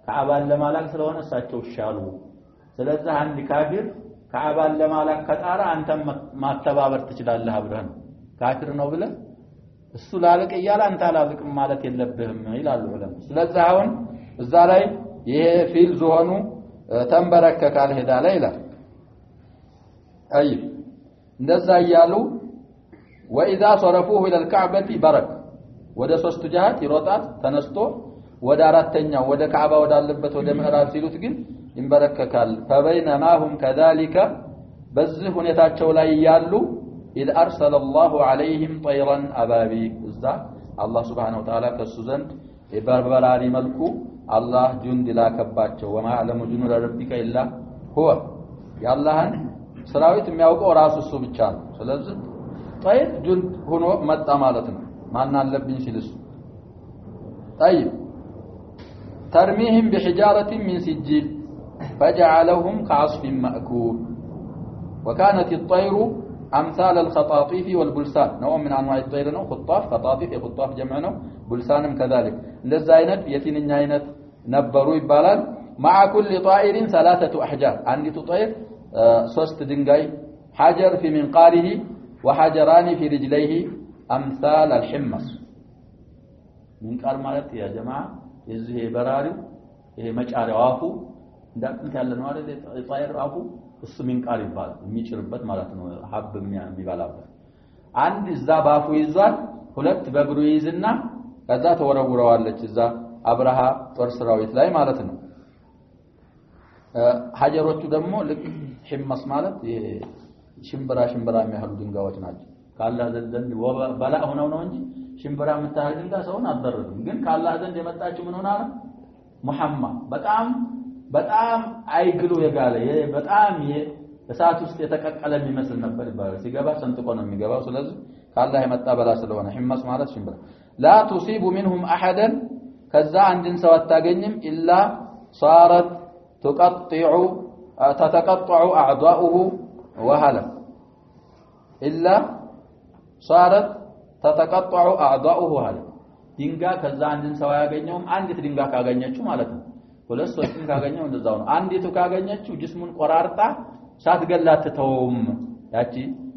ካዕባን ለማላቅ ስለሆነ እሳቸው ሻሉ ስለዚህ አንድ ካፊር ካዕባን ለማላቅ ከጣራ አንተ ማተባበር ትችላለህ አብረን ካፊር ነው ብለ እሱ ላልቅ ይያል አንተ አላልቅም ማለት የለብህም ይላሉ ዑለማ ስለዚህ አሁን እዛ ላይ ይሄ ፊል ዞኑ ተንበረከካል ሄዳ ላይ ይላል አይ እንደዛ ይያሉ واذا صرفوه الى الكعبه برك ወደ ሶስት ጃሃት ይሮጣል ተነስቶ ወደ አራተኛው ወደ ካዕባ ወዳለበት ወደ ምዕራብ ሲሉት ግን ይንበረከካል فبينما هم كذلك በዚህ ሁኔታቸው ላይ ያሉ إذ أرسل الله عليهم طيرا أبابيل እዛ አላህ Subhanahu Wa Ta'ala ከሱ ዘንድ የበርበራሪ መልኩ አላህ ጁንድ ላከባቸው وما يعلم جنود ربك إلا هو ያላህን ሰራዊት የሚያውቀው ራሱ እሱ ብቻ ነው ስለዚህ طيب ጁንድ ሆኖ መጣ ማለት ነው ማን አለብኝ ሲልስ طيب ترميهم بحجارة من سجيل فجعلهم كعصف مأكول وكانت الطير أمثال الخطاطيف والبلسان نوع من أنواع الطير نوع خطاف خطاطيف خطاف جمعنه بلسانم كذلك لذا عينت يتين عينت نبروا يبالان مع كل طائر 3 أحجار عندي طير صوست دنجاي حجر في منقاره وحجران في رجليه أمثال الحمص منقار مالت يا جماعة يزه براري ይሄ መጫሪያው አፉ እንዳንተ ያለ ነው አይደል ጣይር አፉ እሱ منقار ይባላል የሚጭርበት ማለት ነው ሀብ የሚባላበት አንድ እዛ ባፉ ይዟል ሁለት በእግሩ ይዝና ከዛ ተወረውረዋለች እዛ አብርሃ ጦር ሰራዊት ላይ ማለት ነው ሀጀሮቹ ደግሞ ልክ ህመስ ማለት ይሄ ሽምብራ የሚያህሉ ድንጋዮች ናቸው ካላህ ዘንድ በላ ሆነው ነው እንጂ ሽምብራ የምታህል ድንጋይ ሰውን አደረግም ግን ካላህ ዘንድ የመጣችው ምን ሆነ መሐመድ በጣም በጣም አይግሉ የጋለ በጣም እሳት ውስጥ የተቀቀለ የሚመስል ነበር ይባላል ሲገባ ሰንጥቆ ነው የሚገባው ስለዚህ ካላህ የመጣ በላ ስለሆነ ሒመስ ማለት ሽምብራ لا تصيب منهم احدا ከዛ አንድን ሰው አታገኝም الا صارت تتقطع اعضاؤه وهلك الا صارت تتقطع اعضاؤه وهلك ድንጋ ከዛ አንድን ሰው ያገኘውም አንዲት ድንጋ ካገኘችው ማለት ነው ሁለት ሶስትን ካገኘው እንደዛው ነው አንዲቱ ካገኘችው ጅስሙን ቆራርጣ ሳትገላት ተውም ያቺ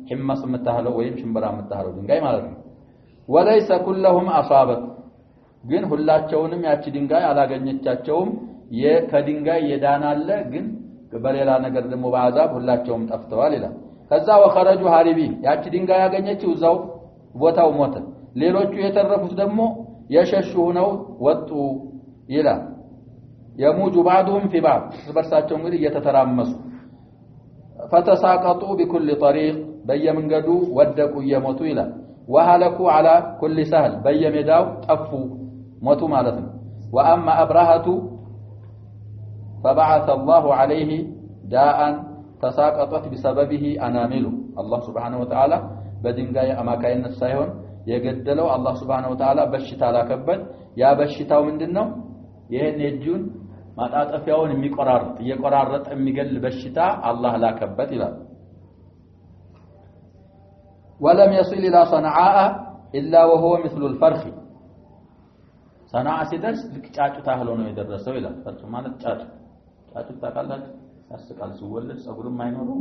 ሒመስ የምታህለው ወይም ሽምብራ የምታህለው ድንጋይ ማለት ነው ወለይሰ ኩለሁም አሳበት ግን ሁላቸውንም ያቺ ድንጋይ አላገኘቻቸውም ከድንጋይ የዳናለ ግን በሌላ ነገር ደግሞ በአዛብ ሁላቸውም ጠፍተዋል ይላል ከዛ ወخرጁ ሐሪቢን ያቺ ድንጋይ ያገኘችው እዛው ቦታው ሞተ ሌሎቹ የተረፉት ደግሞ የሸሹ ሆነው ወጡ ይላል يموج بعضهم في بعض በርሳቸው እንግዲህ እየተተራመሱ فتساقطوا بكل طريق በየመንገዱ ወደቁ የሞቱ ይላል وهلكوا على كل سهل በየሜዳው ጠፉ ሞቱ ማለት ነው واما ابرهه فبعث الله عليه داء تساقطت بسببه انامله الله سبحانه وتعالى በድንጋይ አማካይነት ሳይሆን የገደለው አላህ Subhanahu Wa Ta'ala በሽታ ላከበት ያ በሽታው ምንድነው ይሄን እጁን ማጣጣፊያውን እየቆራረጠ የሚገል በሽታ አላህ ላከበት ይላል ولم يصل الى صنعاء الا وهو مثل الفرخ صنعاء ሲደርስ ልቅጫጩ ታህሎ ነው የደረሰው ይላል ፈርጥ ማለት ጫጩ ታካላችሁ ያስቃል ሲወለድ ጸጉርም አይኖረው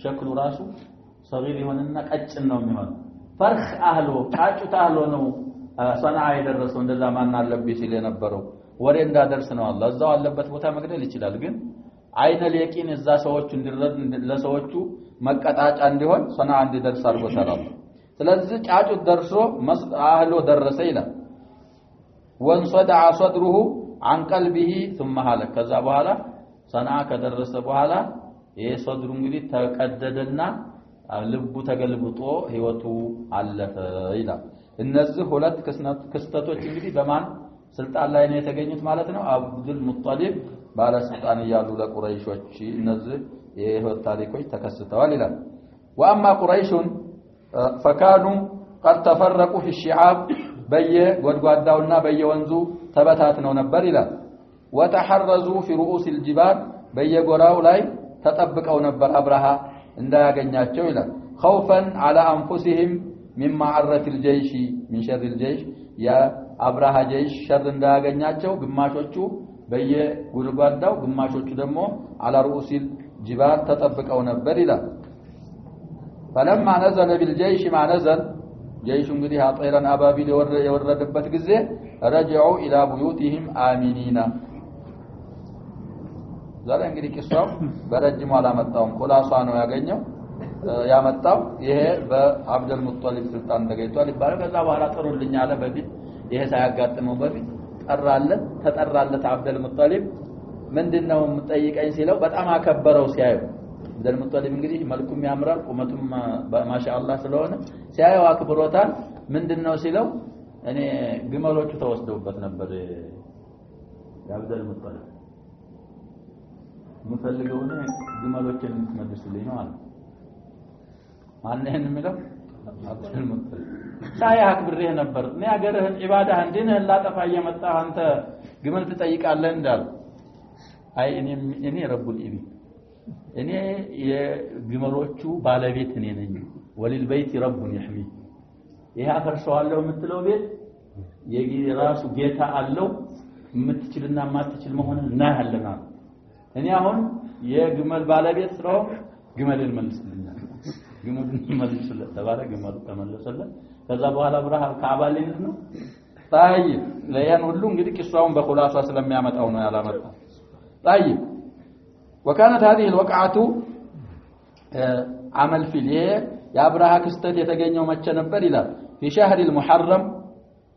ሸክሉ ራሱ صغير ይሆንና ቀጭን ነው የሚሆነው فرخ اهله ጫጩ ታህሎ ነው صنعاء የደረሰው እንደዛ ማን አለብኝ ሲል የነበረው ወሬ እንዳደርስ ነው አላህ እዛው አለበት ቦታ መግደል ይችላል ግን አይነ ለቂን እዛ ሰዎች እንዲረድ ለሰዎቹ መቀጣጫ እንዲሆን ሰና እንዲደርስ አድርጎታል ስለዚህ ጫጩ ደርሶ አህሎ ደረሰ ይላል ወንصدع صدره عن قلبه ثم هلك ከዛ በኋላ ሰና ከደረሰ በኋላ ይሄ صدሩ እንግዲህ ተቀደደና ልቡ ተገልብጦ ህይወቱ አለፈ ይላል እነዚህ ሁለት ክስተቶች እንግዲህ በማን ስልጣን ላይ ነው የተገኙት ማለት ነው አብዱል ሙጠሊብ ባለ ስልጣን ያሉ ለቁረይሾች እነዚህ የህይወት ታሪኮች ተከስተዋል ይላል واما قريش فكانوا قد تفرقوا في الشعاب በየጓዳውና በየወንዙ ተበታትነው ነበር ይላል وتحرزوا في رؤوس الجبال በየጎራው ላይ ተጠብቀው ነበር አብራሃ እንዳያገኛቸው ይላል خوفا على انفسهم مما عرت الجيش من شر الجيش يا አብራሃ ጀይሽ ሸር እንዳያገኛቸው ግማሾቹ በየጉልጓዳው ግማሾቹ ደግሞ على رؤوس الجبال ተጠብቀው ነበር ይላል فلما نزل بالجيش ما نزل جيش እንግዲህ አጠይራን አባቢል የወረደበት ጊዜ رجعوا الى بيوتهم آمنين ዛሬ እንግዲህ ቂሷው በረጅሙ አላመጣውም ኮላሷ ነው ያመጣው ይሄ በአብዱል ሙጠሊብ ስልጣን ተገኝቷል ይባላል ከዛ በኋላ ጥሩልኝ አለ በፊት ይሄ ሳያጋጥመው በፊት ተጠራለት አብዱል ሙጠሊብ ምንድነው የምጠይቀኝ ሲለው በጣም አከበረው ሲያዩ አብዱል ሙጠሊብ እንግዲህ መልኩም ያምራል ቁመቱም ማሻአላህ ስለሆነ ሲያዩ አክብሮታል ምንድነው ሲለው እኔ ግመሎቹ ተወስደውበት ነበር አብዱል ሙጠሊብ ምፈልገው ነው ግመሎችን እንድትመልሱልኝ ነው አለ ማንነን የሚለው አብዱል ሙጠሊብ ሳያ አክብሬህ ነበር እኔ አገርህን ኢባዳህ እንድንህ ላጠፋ እየመጣ አንተ ግመል ትጠይቃለህ እንዳል አይ እኔ ረቡል ኢቢ እኔ የግመሎቹ ባለቤት እኔ ነኝ ወሊል በይት ረቡን ይህሚ ይሄ አፈርሰዋለሁ የምትለው ቤት የራሱ ጌታ አለው የምትችልና ማትችል መሆኑን እናያለና እኔ አሁን የግመል ባለቤት ስለሆነ ግመልን መልስልኛል ግመልን መልስልኝ ተባለ ግመሉ ተመለሰለት ከዛ በኋላ ብራህ ካባሊን ነው طيب ለያን ሁሉ እንግዲህ ቂሷውን በኹላሳ ስለሚያመጣው ነው ያላመጣው طيب وكانت هذه الوقعه عمل في يا ابراها ክስተት የተገኘው መቼ ነበር ይላል في شهر المحرم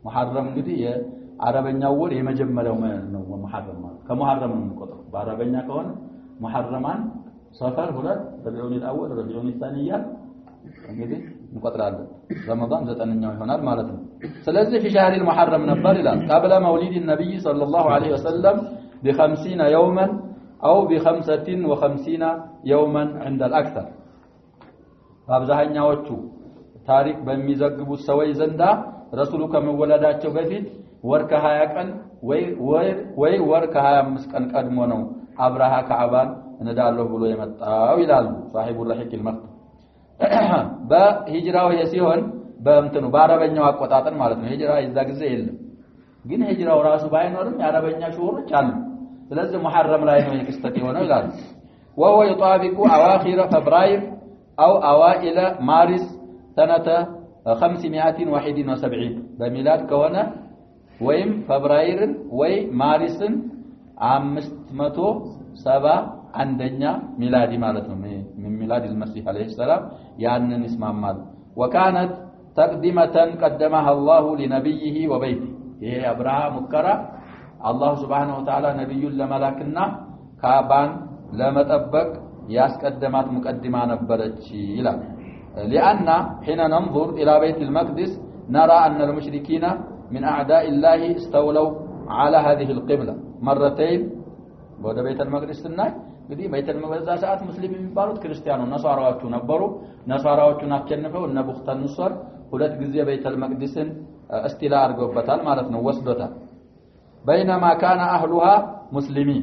محرم እንግዲህ የአረበኛው ወር የመጀመሪያው ነው محرم ማለት ከሙሐረም ነው የሚቆጠረው በአረበኛ ከሆነ محرمان ሰፈር ሁለት ረቢዑል አወል ረቢዑል ثاني እንግዲህ እንቆጥራለን ረመዳን 9ኛው ይሆናል ማለት ነው ስለዚህ في شهر المحرم ነበር ይላል قبل مولد النبي صلى الله عليه وسلم ب50 يوما أو ب55 يوما عند الأكثر በአብዛኛዎቹ ታሪክ በሚዘግቡት ሰዎች ዘንዳ ረሱሉ ከመወለዳቸው በፊት ወር ከ20 ቀን ወይ ወር ከ25 ቀን ቀድሞ ነው አብርሃ ከዓባን እንዳለው ብሎ የመጣው ይላሉ صاحب الرحيق المختوم በሂጅራው ሲሆን በእንትኑ በአረበኛው አቆጣጠር ማለት ነው ሂጅራ ይዛ ጊዜ የለም ግን ሂጅራው ራሱ ባይኖርም የአረበኛ ሹሩች አሉ ስለዚህ ሙሐረም ላይ ነው የክስተት የሆነው ይላሉ وهو يطابق اواخر فبراير او اوائل مارس سنه 571 በሚላድ ከሆነ ወይም ፈብራይርን ወይ ማሪስን 571ኛ ሚላዲ ማለት ነው ሚላድ المسيح عليه السلام ያንን ይስማማል وكانت تقدمه قدمها الله لنبيه وبيته ይሄ አብርሃም ሙከራ አላህ Subhanahu Wa Ta'ala ነብዩን ለመላክና ካባን ለመጠበቅ ያስቀደማት ሙቀድማ ነበረች ይላል لأن حين ننظر إلى بيت المقدس نرى أن المشركين من أعداء الله استولوا على هذه القبلة مرتين ወደ ቤተ መቅደስ ስናይ እንግዲህ ቤተ መቅደስ ሰዓት ሙስሊም የሚባሉት ክርስቲያኑ ነሳራዎቹ ነበሩ ነሳራዎቹን አከነፈው እነ ቡኽተን ንሷር ሁለት ጊዜ ቤተ መቅደስን እስቲላ አድርገውበታል ማለት ነው ወስዶታል بينما كان اهلها مسلمين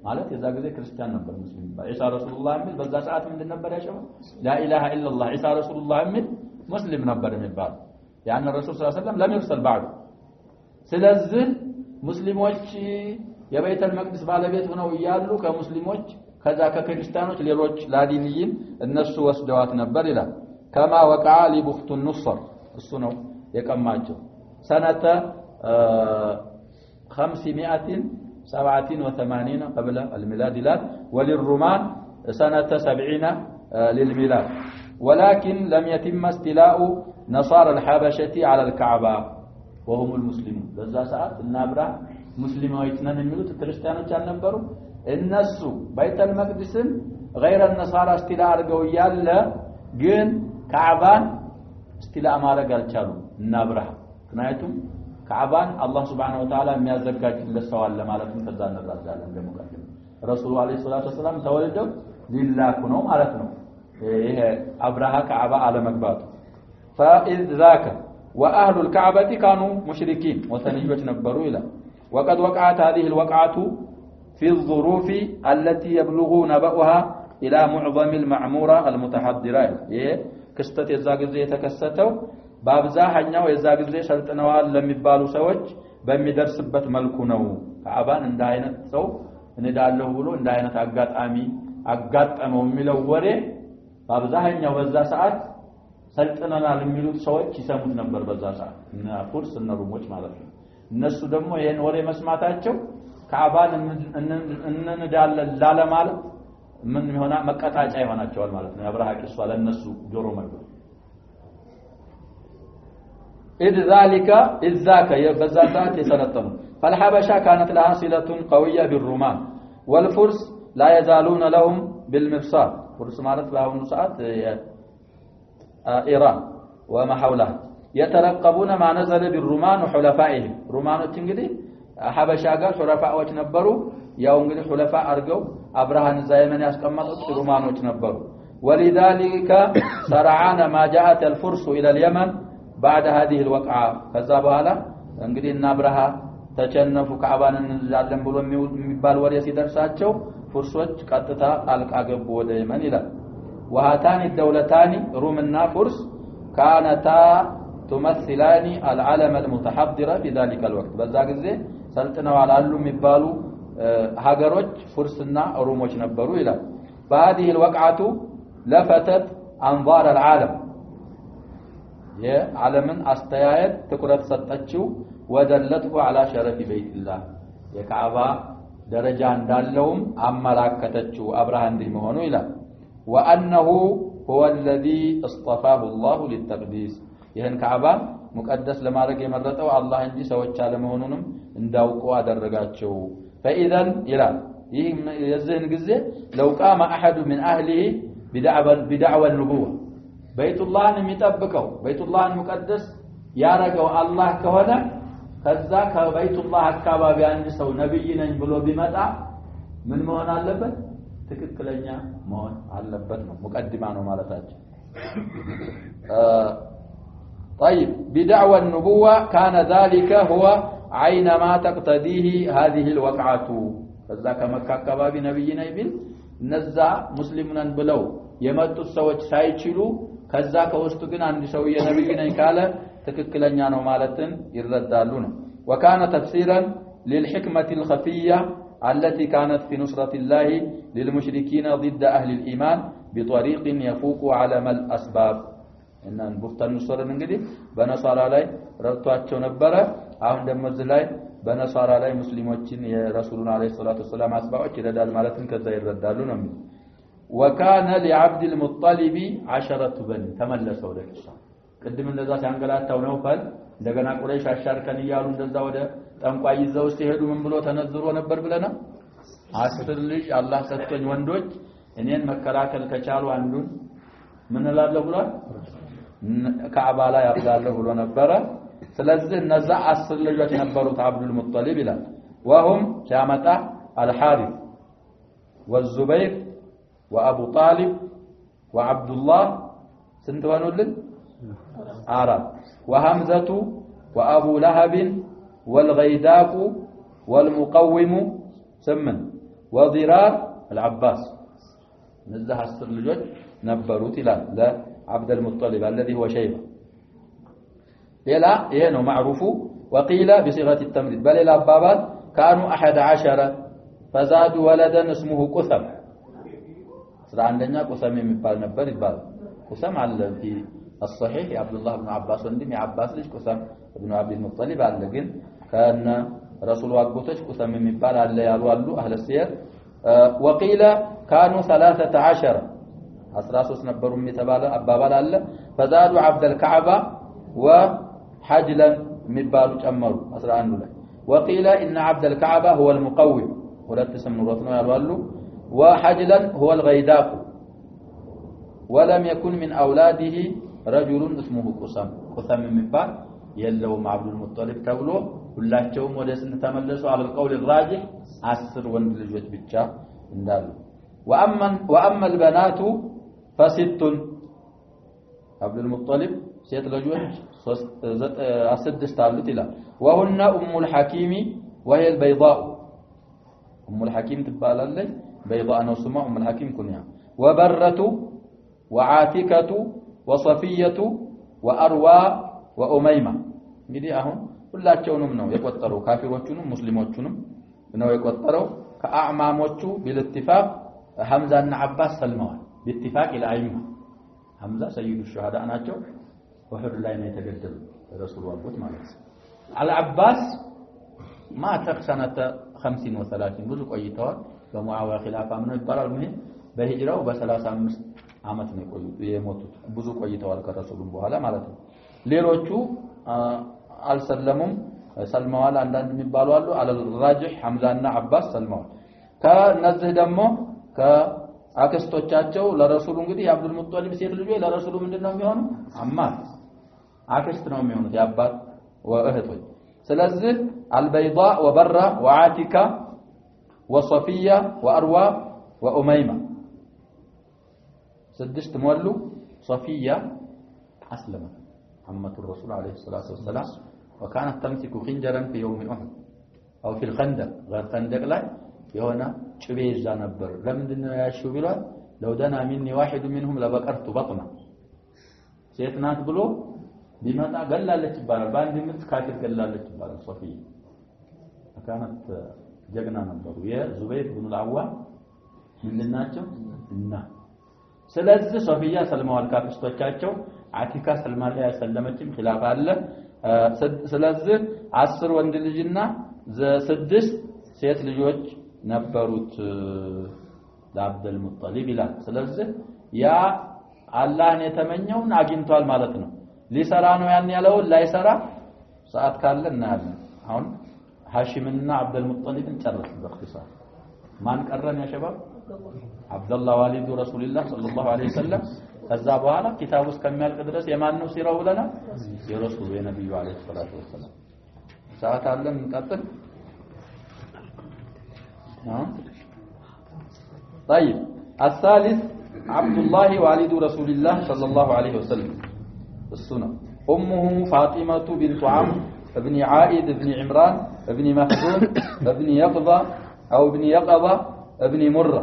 ማለት የዛ ጊዜ ክርስቲያን ነበር ሙስሊም ኢሳ ረሱላህ የሚል በዛ ሰዓት ምንድን ነበር ያሸው لا اله الا الله ኢሳ ረሱላህ የሚል ሙስሊም ነበር የሚባል ያን ረሱል ሰለላሁ ዐለይሂ ወሰለም ለሚርሰል ባዕዱ ስለዚህ ሙስሊሞች የቤተል መቅደስ ባለቤት ሆነው ይያሉ ከሙስሊሞች ከዛ ከክርስቲያኖች ሌሎች ላዲኒን እነሱ ወስደዋት ነበር ይላል كما وقع لبخت النصر እሱ ነው የቀማቸው سنه 587 قبل الميلاد وللرومان سنه 70 للميلاد ولكن لم يتم استيلاء نصارى الحبشه على الكعبه وهم المسلمون በዛ ሰዓት እናብራ ሙስሊሞች ነን የሚሉት ክርስቲያኖች አልነበሩ እነሱ ቤተል መቅደስን غير النصارى استيلاء አድርገው ያለ ግን ካዕባን استيلاء ማድረግ አልቻሉም እናብራ ምክንያቱም ካዕባን አላህ Subhanahu Wa Ta'ala የሚያዘጋጅለት ሰው አለ ማለትም ከዛ እንረዳለን ደግሞ ረሱሉ አለይሂ ሰላቱ ወሰለም ተወልደው ሊላኩ ነው ማለት ነው ይሄ አብርሃ ካዕባ አለመግባቱ فإذ ذاك واهل الكعبه كانوا مشركين وثنيين ነበሩ ይላል وقد وقعت هذه الوقعه في الظروف التي يبلغ نبأها الى معظم المعموره المتحضره ይሄ ክስተት የዛ ጊዜ የተከሰተው በአብዛኛው የዛ ጊዜ ሰልጥነዋል ለሚባሉ ሰዎች በሚደርስበት መልኩ ነው ካዕባን እንደ አይነት ሰው እንዳለው ብሎ እንደ አይነት አጋጣመው የሚለው ወሬ በአብዛኛው በዛ ሰዓት ሰልጥነናል የሚሉት ሰዎች ይሰሙት ነበር በዛ ሰዓት እና ፉርስ እና ሩሞች ማለት ነው እነሱ ደግሞ ይሄን ወሬ መስማታቸው ካዕባን እንንዳለን ላለማለት ምን ይሆና መቀጣጫ ይሆናቸዋል ማለት ነው አብርሃ ቂሷ ለነሱ ጆሮ መግባት إذ ذاك يبزاتات يسلطنوا فالحبشة كانت لها صلة قوية بالرومان والفرس لا يزالون لهم بالمفصال فرس مالت لهم ساعات إيران وما حولها يترقبون ما نزل بالرومان وحلفائهم رومانوች እንግዲህ ሐበሻ ጋር ሹራፋዎች ነበሩ ያው እንግዲህ ሹላፋ አርገው አብርሃን ዛይመን ያስቀመጡት ሮማኖች ነበሩ ولذلك سرعان ما جاءت الفرس الى اليمن بعد هذه الوقعه ከዛ በኋላ እንግዲህ እና አብርሃ ተቸነፉ ካዕባንን እንዛለን ብሎ የሚባል ወሬ ሲደርሳቸው ፍርሶች ቀጥታ ጣልቃ ገቡ ወደ የመን ይላል وهاتان الدولتان رومنا فرس كانتا تمثلان العالم المتحضر في ذلك الوقت በዛ ጊዜ ሰልጥነው አላሉ የሚባሉ ሀገሮች ፍርስና ሮሞች ነበሩ ይላል بهذه الوقعه لفتت انظار العالم የዓለምን አስተያየት ትኩረት ሰጠችው ወደለቱ على شرف بيت الله የካዕባ ደረጃ እንዳለውም አመላከተችው አብርሃ እንዲህ መሆኑ ይላል وانه هو الذي اصطفاه الله للتقديس ይሄን ካዕባ ሙቀደስ ለማድረግ የመረጠው አላህ እንጂ ሰዎች አለ መሆኑንም እንዳውቁ አደረጋቸው فاذا الى ይህ የዚህን ጊዜ لو قام احد من اهله بدعوى النبوه በይቱላህን የሚጠብቀው በይቱላህን ሙቀደስ ያረጋው አላህ ከሆነ ከዛ ከበይቱላህ አካባቢ አንድ ሰው ነብይ ነኝ ብሎ ቢመጣ ምን መሆን አለበት ትክክለኛ መሆን አለበት ነው ሙቀድማ ነው ማለታችን طيب بدعوى النبوة كان ذلك هو عين ما تقتضيه هذه الوقعة فذاك مكة አካባቢ ነብይ ነኝ ቢል እነዛ ሙስሊሙን ብለው የመጡት ሰዎች ሳይችሉ ከዛ ከውስጡ ግን አንድ ሰው የነብይ ነኝ ካለ ትክክለኛ ነው ማለትን ይረዳሉ ነው وكان تفسيرا للحكمة الخفية التي كانت في نصرة الله للمشركين ضد أهل الإيمان بطريق يفوق على ما الأسباب إن بفتن نصر እንግዲህ በነሳራ ላይ ረድቷቸው ነበር አሁን ደግሞ እዚህ ላይ በነሳራ ላይ ሙስሊሞችን የረሱሉን አለይሂ ሰላቱ ወሰለም አስባዎች ይረዳል ማለትን ከዛ ይረዳሉ ነው وكان لعبد المطلب 10 بني ተመለሰው ለክሳ ቅድም እንደዛ ሲያንገላታው ነው ፈል እንደገና ቁረይሽ አሻርከን ይያሉ እንደዛ ወደ ጠንቋይ ይዘው ሲሄዱ ምን ብሎ ተነዝሮ ነበር ብለና 10 ልጅ አላህ ሰጥቶኝ ወንዶች እኔን መከላከል ከቻሉ አንዱን ምን እላለሁ ብሏል ካዕባ ላይ አብዳለሁ ብሎ ነበር ስለዚህ እነዛ 10 ልጆች ነበሩት አብዱል ሙጠሊብ ይላል وهم ሲያመጣ الحارث والزبير وابو طالب وعبد الله ስንት ሆኑልን አራት وحمزة وابو لهب والغيداق والمقوم 8 وضرار العباس እነዛ 10 ልጆች ነበሩት ይላል ለعبد المطلب الذي هو شيبة ሌላ ይሄ ነው معروف وقيل بصيغه التمريض بل الابابات كانوا 11 فزادوا ولدا اسمه قسم 11ኛ ቁሰም የሚባል ነበር ይባላል ቁሰም አለ في الصحيح عبد الله بن عباس ወንድም የአባስ ልጅ ቁሰም ابن عبد المطلب አለ ግን ከነ رسول አጎቶች ቁሰም የሚባል አለ ያሉ አሉ اهل السير وقيل كانوا 13 13 ነበሩ የተባለ አባባል አለ فزادوا عبد الكعبة وحجلا የሚባሉ ጨመሩ 11 ላይ وقيل ان عبد الكعبة هو المقوم ሁለት ስም ኑሮት ነው ያሉ አሉ وحجلا هو الغيداق ولم يكن من اولاده رجل اسمه قسم የሚባል የለውም عبد المطلب ተብሎ ሁላቸውም ወደ ስንት ተመለሱ على القول الراجح 10 ወንድ ልጆች ብቻ እንዳሉ واما البنات فست عبد المطلب ሴት ልጆች 6 አሉት ይላል وهن ام الحكيم وهي البيضاء ام الحكيم ትባላለች بيضاء ነው ስሟ ام الحكيم ኩንያ وبرة وعاتكة وصفية وأروى وأميمة እንግዲህ አሁን ሁላቸውንም ነው የቆጠረው ካፊሮቹንም ሙስሊሞቹንም ነው የቆጠረው ከአዕማሞቹ بالاتفاق حمزة እና አባስ ሰልመዋል بالاتفاق الائمه حمزة سيد الشهداء ናቸው ወህድ ላይ ነው የተገደሉ ረሱሉ አቦት ማለት ነው አልዓባስ ማተ ሰነተ 50 و30 ብዙ ቆይተዋል በሙአዊያ ኺላፋ ምን ይባላል ምን በሂጅራው በ35 አመት ነው የሞቱት ብዙ ቆይተዋል ከረሱሉ በኋላ ማለት ነው ሌሎቹ አልሰለሙም ሰልመዋል አንዳንድ የሚባሉ አሉ አልራጅህ ሐምዛና አባስ ሰልመዋል ከነዚህ ደግሞ ከአክስቶቻቸው ለረሱሉ እንግዲህ የአብዱል ሙጠሊብ ሴት ልጆች ለረሱሉ ምንድነው የሚሆኑ አማት አክስት ነው የሚሆኑት ያባት ወእህቶች ስለዚህ البيضاء وبرة وعاتكة وصفية وأروى وأميمة سدست مولو صفية أسلمت عمة الرسول عليه الصلاة والسلام وكانت تمسك خنجرا في يوم أحد أو في الخندق غير خندق لا يهونا شبيز نبر لمدنا يا شبيلا لو دنا مني واحد منهم لبكرت بطنا سيتنات بلو بماذا قلالت تبارا باند متكاكر قلالت تبارا صفية كانت جغنا نبر يا زبير بن العوام من الناچو እና ስለዚህ ሶፊያ ሰልማዋል ካፍስቶቻቸው አቲካ ሰልማ ላይ ያሰለመችም ኺላፍ አለ ስለዚህ 10 ወንድ ልጅና 6 ሴት ልጆች ነበሩት ለአብዱል ሙጠሊብ ይላል ስለዚህ ያ አላህን የተመኘውን አግኝቷል ማለት ነው ሊሰራ ነው ያን ያለው ላይሰራ ሰዓት ካለ እናያለን አሁን ሐሺምና አብዱል ሙጠሊብን ጨረሱ በእክትሳር ማን ቀረን ያ ሸባብ አብዱላህ ዋሊዱ ረሱልላህ ሰለላሁ ዐለይሂ ወሰለም ከዛ በኋላ ኪታቡ እስከሚያልቅ ድረስ የማን ነው ሲራው ብለና የረሱሉ የነብዩ ዐለይሂ ሰላቱ ወሰለም ሰዓት አለን እንቀጥል طيب الثالث عبد الله والد رسول الله صلى الله عليه وسلم السنة أمه فاطمة بنت عمرو ابن عائد ابن عمران ابن مخزوم ابن يقظة أو ابن يقظة ابن مرة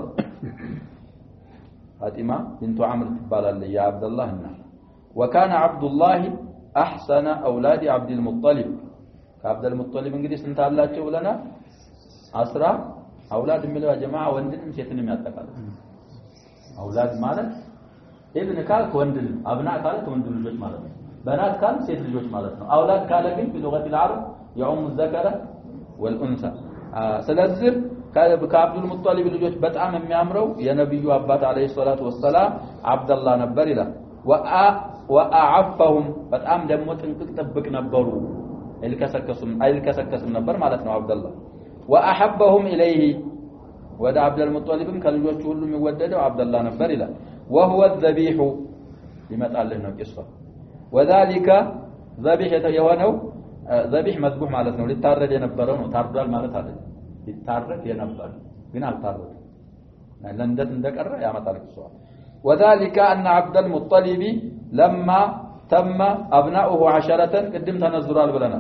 فاطمة بنت عمرو تبال يا عبد الله النار وكان عبد الله أحسن أولاد عبد المطلب عبد المطلب انجليز انت الله لنا أسرى أولاد من يا جماعة وندن سيتنم يتقال أولاد مالك ابن كالك وندن أبناء كالك وندن الجوش مالك بنات كالك سيت الجوش مالك أولاد كالك في لغة العرب يعم الذكر والأنثى سلزل كعبد المطلب الجوش بتعم የሚያምረው የነብዩ አባት አለይሂ ሰላቱ ወሰለም አብደላህ ነበር ይላል وأعفهم በጣም ደግሞ ጥንቅቅ ጥብቅ ነበሩ አይልከሰከስም ነበር ማለት ነው አብደላህ وأحبهم إليه ወደ አብደል ሙጠሊብም ከልጆቹ ሁሉ የሚወደደው አብደላህ ነበር ይላል وهو الذبيح ይመጣልህ ነው ቂሷው وذلك ذبيح የሆነው ذبيح መذبوح ማለት ነው ሊታረድ የነበረው ነው ታርዷል ማለት አይደለም ሊታረድ የነበር ግን አልታረደም ለእንደት እንደቀረ ያመጣል ቂሷው وذلك أن عبد المطلب لما تم أبناؤه 10 قدم تنزرال بلنا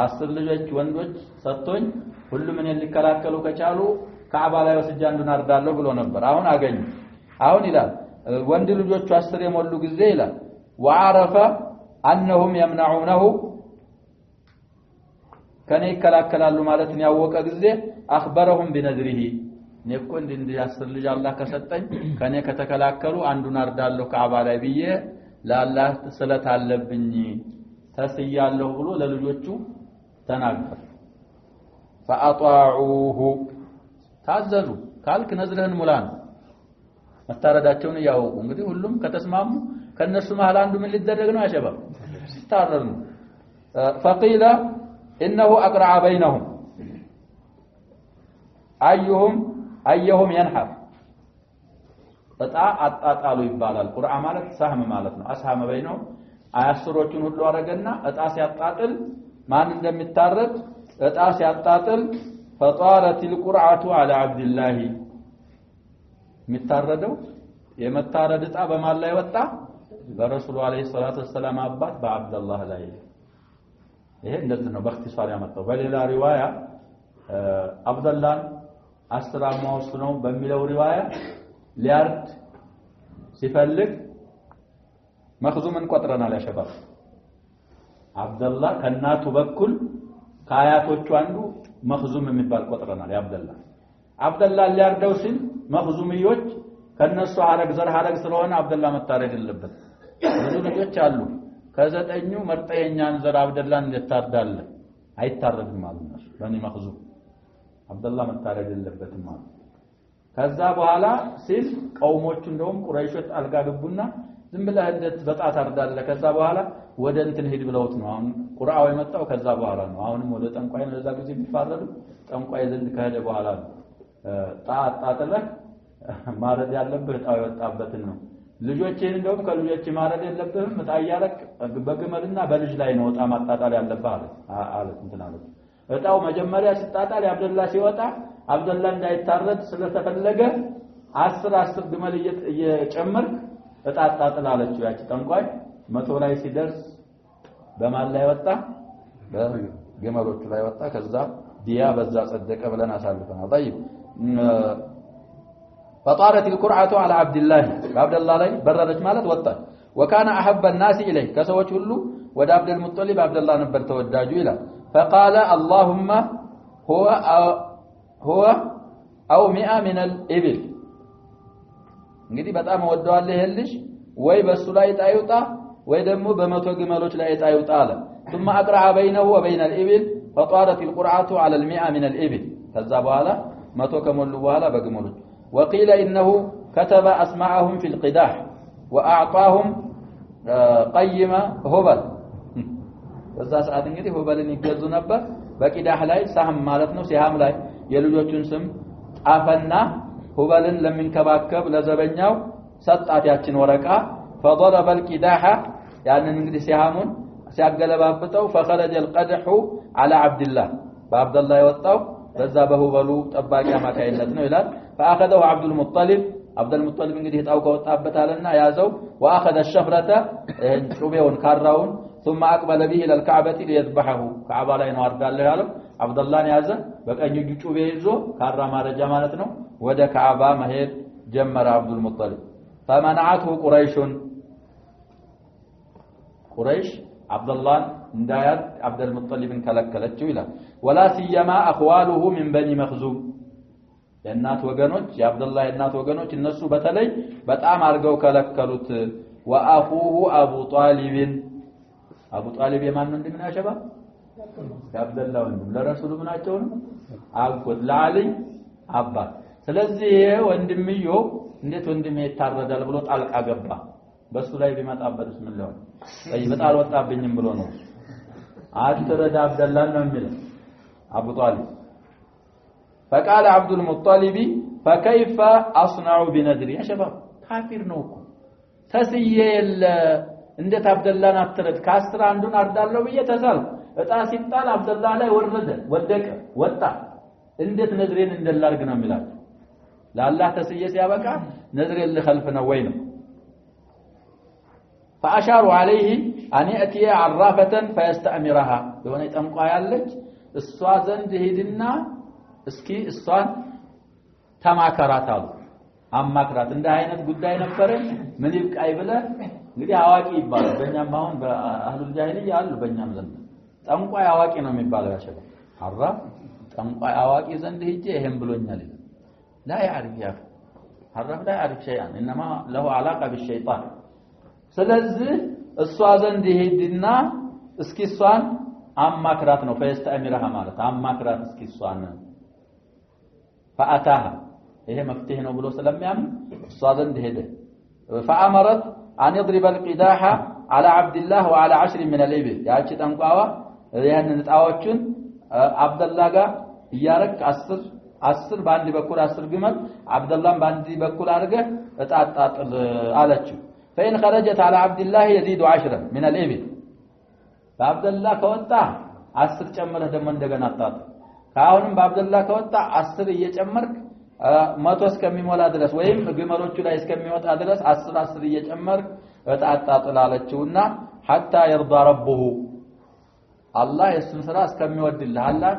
10 ልጆች ወንዶች ሰጥቶኝ ሁሉ ምን ሊከላከሉ ከቻሉ ካዕባ ላይ ወስጄ አንዱን አርዳለሁ ብሎ ነበር አሁን አገኘ አሁን ይላል ወንድ ልጆቹ 10 የሞሉ ጊዜ ይላል وعرف انهم يمنعونه ከኔ ይከላከላሉ ማለትን ያወቀ ጊዜ اخبرهم بنذره ነኮ እንደ 10 ልጅ አላህ ከሰጠኝ ከኔ ከተከላከሉ አንዱን አርዳለሁ ካዕባ ላይ ብዬ ለአላህ ስለት አለብኝ ተስያለሁ ብሎ ለልጆቹ ተናገረ فاطاعوه ታዘዙ ካልክ ነዝረህን ሙላን መታረዳቸውን ያውቁ እንግዲህ ሁሉም ከተስማሙ ከነሱ መሃል አንዱ ምን ሊደረግ ነው ያሸባ ሲታረር ነው فقيل انه اقرع بينهم ايهم ينحر እጣ አጣጣሉ ይባላል ቁርአን ማለት ሳህም ማለት ነው አስሃመ በይነው አያስሮቹን ሁሉ አረገና እጣ ሲያጣጥል ማን እንደሚታረድ እጣ ሲያጣጥል فطارت القرعه على عبد الله የሚታረደው የመታረድ እጣ በማን ላይ ወጣ በረሱሉ አለይሂ ሰላቱ ወሰለም አባት በአብደላህ ላይ ይሄ እንደዚህ ነው በእክትሳር ያመጣው በሌላ ሪዋያ አብደላህ አስራማው ነው በሚለው ሪዋያ ሊያርድ ሲፈልግ መخزوምን ቆጥረናል ያ ሸባብ አብደላህ ከናቱ በኩል ካያቶቹ አንዱ መخزوም የሚባል ቆጥረናል ያ አብደላህ ሊያርደው ሲል መخزوምዮች ከነሱ ሐረግ ዘር ሐረግ ስለሆነ አብደላህ መታረድ የለበት ብዙ ልጆች አሉ ከዘጠኙ መርጠየኛን ዘር አብደላህ እንደታርዳለ አይታረድም ማለት ነው በእኔ መخزوም አብደላህ መታረድ የለበትም ማለት ከዛ በኋላ ሲል ቀውሞቹ እንደውም ቁረይሾች አልጋገቡና ዝም ብለህ እንዴት በጣት አርዳለ ከዛ በኋላ ወደ እንትን ሄድ ብለውት ነው አሁን ቁርአው የመጣው ከዛ በኋላ ነው አሁንም ወደ ጠንቋይ ነው ለዛ ጊዜ ቢፋረዱ ጠንቋይ ዘንድ ከሄደ በኋላ ጣጣጥለህ ማረድ ያለብህ ጣው የወጣበትን ነው ልጆችን እንደውም ከልጆች ማረድ የለብህም መጣያለክ በግመልና በልጅ ላይ ነው ጣ ማጣጣል ያለብህ አለ እንትን አለ እጣው መጀመሪያ ሲጣጣል አብደላህ ሲወጣ አብደላህ እንዳይታረድ ስለተፈለገ 10 ግመል እየጨመርክ እጣጣጥላለች ያቺ ጠንቋይ 100 ላይ ሲደርስ በማን ላይ ወጣ በግመሎቹ ላይ ወጣ ከዛ ዲያ በዛ ጸደቀ ብለን አሳልፈናል طيب فطارت القرعه على عبد الله ላይ በረረች ማለት ወጣ وكان احب الناس اليه ከሰዎች ሁሉ ወደ አብድ المطلب አብደላህ ነበር ተወዳጁ ይላል فقال اللهم هو او 100 من الابل እንግዲህ በጣም ወደዋለህ ይልሽ ወይ በሱ ላይ ጣይውጣ ወይ ደግሞ በመቶ ግመሎች ላይ ጣይውጣ አለ ثم اقرع بينه وبين الابل فطارت القرعه على ال100 من الابل ከዛ በኋላ መቶ ከሞሉ በኋላ በግመሎች وقيل انه كتب اسماءهم في القداح واعطاهم قيم هبل በዛ ሰዓት እንግዲህ ሁበልን ይገዙ ነበር በቂዳህ ላይ ሳህም ማለት ነው ሲሃም ላይ የልጆቹን ስም ጣፈና ሁበልን ለሚንከባከብ ለዘበኛው ሰጣት ያችን ወረቃ فضرب القداح ያንን እንግዲህ ሲሃሙን ሲያገለባብጠው فخرج القدح على عبد الله በአብደላህ የወጣው በዛ በሁበሉ ጠባቂ አማካይነት ነው ይላል فأخذه عبد المطلب እንግዲህ ጣው ከወጣበታልና ያዘው واخذ الشفرة ጩቤውን ካራውን ثم اقبل به الى الكعبة ليذبحه كعبة ላይ ነው አርዳለሁ ያለው አብደላህን ያዘ በቀኝ እጁ ጩቤ ይዞ ካራ ማረጃ ማለት ነው ወደ ካዕባ መሄድ ጀመረ አብዱል ሙጠሊብ فمنعته قريش عبدالله እንዳያት አብዱል ሙጠሊብን ከለከለችው ይላል ولا سيما اخواله من بني مخزوم የእናት ወገኖች የአብደላህ የእናት ወገኖች እነሱ በተለይ በጣም አርገው ከለከሉት واخوه ابو طالب የማን ወንድም ነው ያሸባ የአብደላህ ወንድም ለረሱሉ ምናቸው ነው አጎት ለዓሊ አባት ስለዚህ ወንድምዮ እንዴት ወንድሜ ይታረዳል ብሎ ጣልቃ ገባ በሱ ላይ ቢመጣበት ምን ለው በጣል ወጣብኝም ብሎ ነው አትረዳ አብደላህ ነው የሚለው አቡ ጣሊብ فقال عبد المطلب فكيف اصنع بنذري يا شباب كافر ነው እኮ ተስየለ እንዴት አብደላህን አትረድ ከ10 አንዱን አርዳለሁ ብዬ ተሳል እጣ ሲጣል አብደላህ ላይ ወደቀ ወጣ እንዴት ነዝሬን እንደላርግ ነው የሚላል ለአላህ ተስየ ሲያበቃ ነዝሬን ለخلف ነው ወይ ነው فاشاروا عليه ان ياتي عرافه فيستأمرها የሆነ ጠንቋ ያለች እሷ ዘንድ ሄድና እስኪ እሷን ተማከራት አሉ አማክራት እንደ አይነት ጉዳይ ነበር ምን ይብቃይ ብለ እንግዲህ አዋቂ ይባላል በእኛም አሁን በአህሉል ጃሂልያ አሉ በእኛም ዘንድ ጠንቋይ አዋቂ ነው የሚባለው ያሸበ አራፍ ጠንቋይ አዋቂ ዘንድ ሄጄ ይሄን ብሎኛል لا يعرف يا عرف لا يعرف شيئا انما له علاقه بالشيطان ስለዚህ እሷ ዘንድ ሄድና እስኪ እሷን አማክራት ነው ፈይስተአሚራሃ ማለት አማክራት እስኪ እሷን فاتاها ይሄ መፍትሄ ነው ብሎ ስለሚያምን እሷ ዘንድ ሄደ فامرت ان يضرب القداح على عبد الله وعلى 10 من الابل ያቺ ጠንቋዋ ያንን ጣዎችን አብደላህ ጋር ይያረክ 10 በአንድ በኩል 10 ግመል አብደላህን በአንድ በኩል አድርገ እጣጣጥል አለችው فإن خرجت على عبد الله يزيد 10 من الابل በአብደላህ ከወጣ 10 ጨምረህ ደግሞ እንደገና አጣጥ ካሁንም በአብደላህ ከወጣ 10 እየጨመርክ 100 እስከሚሞላ ድረስ ወይም ግመሎቹ ላይ እስከሚወጣ ድረስ 10 እየጨመርክ እጣጣጥል አለችውና حتى يرضى ربه الله የሱን ስራ እስከሚወድልህ አላህ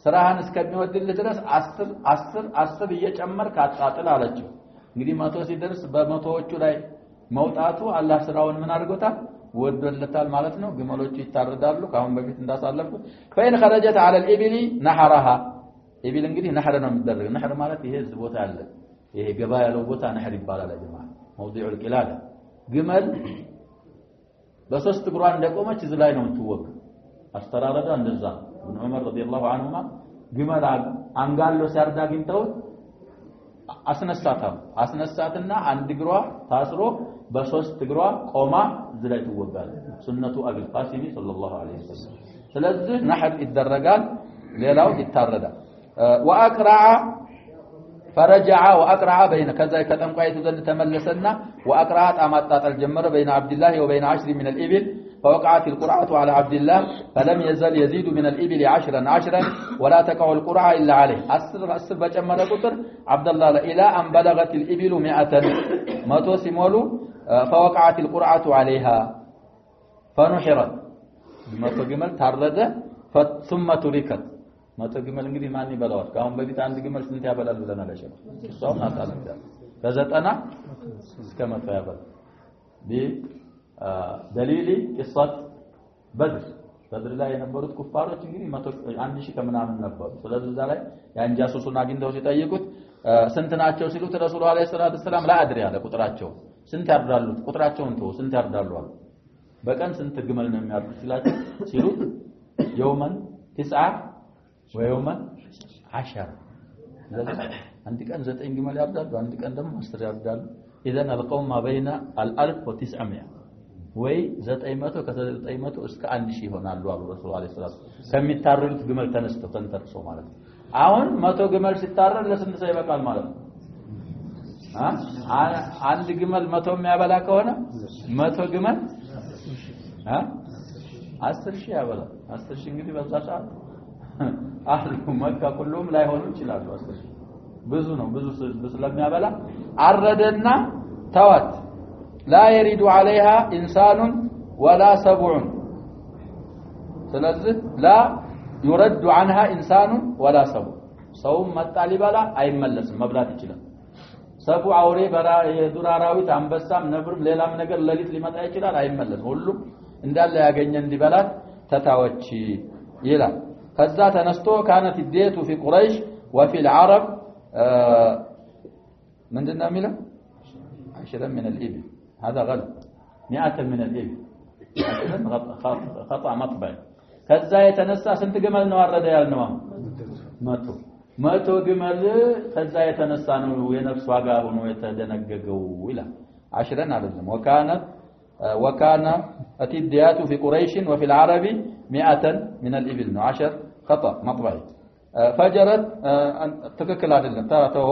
ስራህን እስከሚወድልህ ድረስ 10 እየጨመርክ አጣጥል አለችው እንግዲህ 100 ሲደርስ በመቶዎቹ ላይ መውጣቱ አላህ ስራውን ምን አድርጎታል ወደለታል ማለት ነው ግመሎቹ ይታረዳሉ ካሁን በፊት እንዳሳለፍኩት فإن خرجت على الإبل نحرها ኢቢል እንግዲህ ነህር ነው የሚደረግ ነህር ማለት ይሄ ቦታ ያለ ይሄ ገባ ያለው ቦታ ነህር ይባላል አጀማ موضع القلاده ግመል በሶስት እግሯ እንደቆመች እዚህ ላይ ነው የምትወቅ አስተራረዳ እንደዛ ابن عمر رضي الله عنهما ግመል አንጋሎ ሲያርዳ ግንተው አስነሳትና አንድ እግሯ ታስሮ በሶስት እግሯ ቆማ እዚህ ላይ ትወጋለች ሱነቱ አብል ቃሲም ሰለላሁ ዐለይሂ ወሰለም ስለዚህ ነህር ይደረጋል ሌላው ይታረዳል واقرع فرجع واقرع بين كذا كتنقايت ዘንድ ተመለሰና واقرع አማጣጣል ጀመረ بين عبد الله وبين 10 من الابل فوقعت القرعه على عبد الله فلم يزل يزيد من الابل 10 ولا تقع القرعه الا عليه 10 በጨመረ ቁጥር عبد الله الى ان بلغت الابل 100 ሲሞሉ فوقعت القرعه عليها فنحرت መቶ ግመል ታረደ ثم تركت መቶ ግመል እንግዲህ ማን ይበላዋል ካሁን በፊት አንድ ግመል ስንት ያበላል ብለናል አሸባ እሷም አጣለች ከ90 እስከ 100 ያበላል በደሊሊ ቅصት በድር ላይ የነበሩት ኩፋሮች እንግዲህ 1000 ከምናምን ነበሩ ስለዚህ እዛ ላይ ያንጃሱሱን አግኝተው ሲጠይቁት ስንት ናቸው ሲሉት ረሱሉ አለይሂ ሰላቱ ሰላም ላ አድሪ ያለ ቁጥራቸው ስንት ያርዳሉ ቁጥራቸውን ተው ስንት ያርዳሉ አሉ በቀን ስንት ግመል ነው የሚያርዱት ሲሉት የውመን 9 ويوما 10 عند كان 9 جمل يبدال عند كان دم 10 يبدال اذا القوم ما بين 1900 ወይ 900 ከ900 እስከ 1000 ይሆናሉ አሉ ረሱል አለይሂ ሰላም ከሚታረዱት ግመል ተነስተው ተንተርሶ ማለት ነው አሁን 100 ግመል ሲታረድ ለስንት ሰው ይበቃል ማለት ነው አንድ ግመል 100 የሚያበላ ከሆነ 100 ግመል 10000 ያበላል 10000 እንግዲህ በዛ ሰዓት አህሉ መካ ሁሉም ላይ ሆኑ ይችላሉ ብዙ ነው ብዙ ስለሚያበላ አረደና ተዋት لا يرد عليها إنسان ولا سبع ስለዚህ لا يرد عنها إنسان ولا سبع ሰው መጣ ሊበላ አይመለስም መብላት ይችላል ሰቡ አውሬ የዱር አራዊት አንበሳም ነብርም ሌላም ነገር ለሊት ሊመጣ ይችላል አይመለስም ሁሉም እንዳለ ያገኘ እንዲበላት ተታወች ይላል ከዛ ተነስቶ كانت الدية في قريش وفي العرب ምንድነው የሚለው 10 من الإبل هذا غلط 100 من الإبل خطأ مطبعي ከዛ የተነሳ ስንት ግመል ነው አረደ ያልነው መቶ ግመል ከዛ የተነሳ ነው የነፍስ ዋጋ ሆኖ የተደነገገው ይላል 10 አይደለም وكان الديات في قريش وفي العرب 100 من الإبل 10 خطأ مطبعي فجرت تككل አይደለም ታተው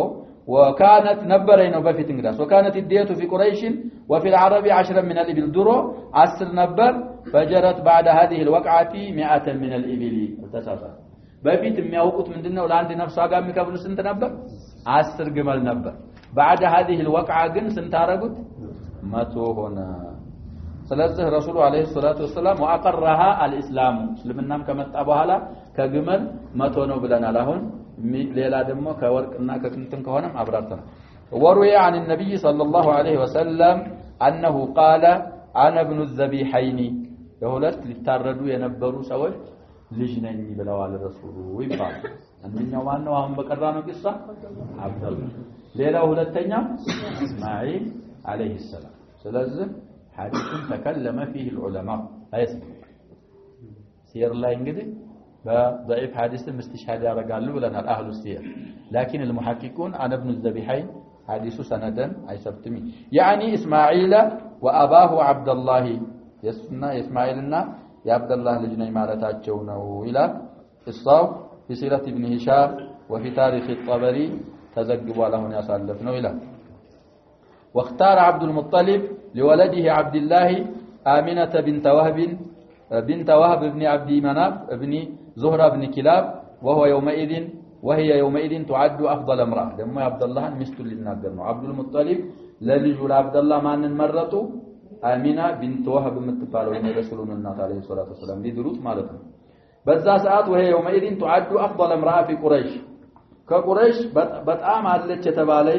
وكانت نبرينه بفيت انغراس وكانت الدية في قريش وفي العرب 10 من الإبل درو 10 نبر فجرت بعد هذه الوقعة 100 من الإبل التساسا بفيت የሚያውቁት ምንድነው ለአንድ ነፍስ ዋጋ የሚከፍሉ ስንት ነበር 10 ግመል ነበር بعد هذه الوقعة ግን ስንት አረጉት 100 ሆነ ስለዚህ ረሱሉ አለይሂ ሰላቱ ወሰለም وأقرها الإسلام እስልምናም ከመጣ በኋላ ከግመል 100 ነው ብለናል አሁን ሌላ ደግሞ ከወርቅና ከክንትን ከሆነም አብራርተናል وروي عن النبي صلى الله عليه وسلم أنه قال أنا ابن الذبيحين የሁለት ሊታረዱ የነበሩ ሰዎች ልጅ ነኝ ብለዋል ረሱሉ ይባል አንደኛው ማነው አሁን በቀራነው ቂሳ አብዱላህ ሌላው ሁለተኛው እስማኤል عليه السلام ስለዚህ ሐዲሱን ተከለመ فيه العلماء አይስም ሲር ላይ እንግዲህ بضعيف حديث مستشهاد يرجعلو لنا اهل السير لكن المحققون انا ابن الذبيحين حديث سندا اي سبتمي يعني اسماعيل واباه عبد الله يسنا اسماعيلنا يا عبد الله لجني مالتاچو ነው ይላል الصاو في سيرة ابن هشام وفي تاريخ الطبري تذكروا له ያሳለፍነው ይላል واختار عبد المطلب لولده عبد الله آمنة بنت وهب بن عبد مناف ابن زهرة بن كلاب وهي يومئذ تعد أفضل امرأة دمو عبد الله مستل للناقر عبد المطلب للجول عبد الله ما نمرته آمنة بنت وهب متفالو إن رسولنا الناس عليه الصلاة والسلام دي دروس مالتنا بذا ساعات وهي يومئذ تعد أفضل امرأة في قريش كقريش بتقام على تبالي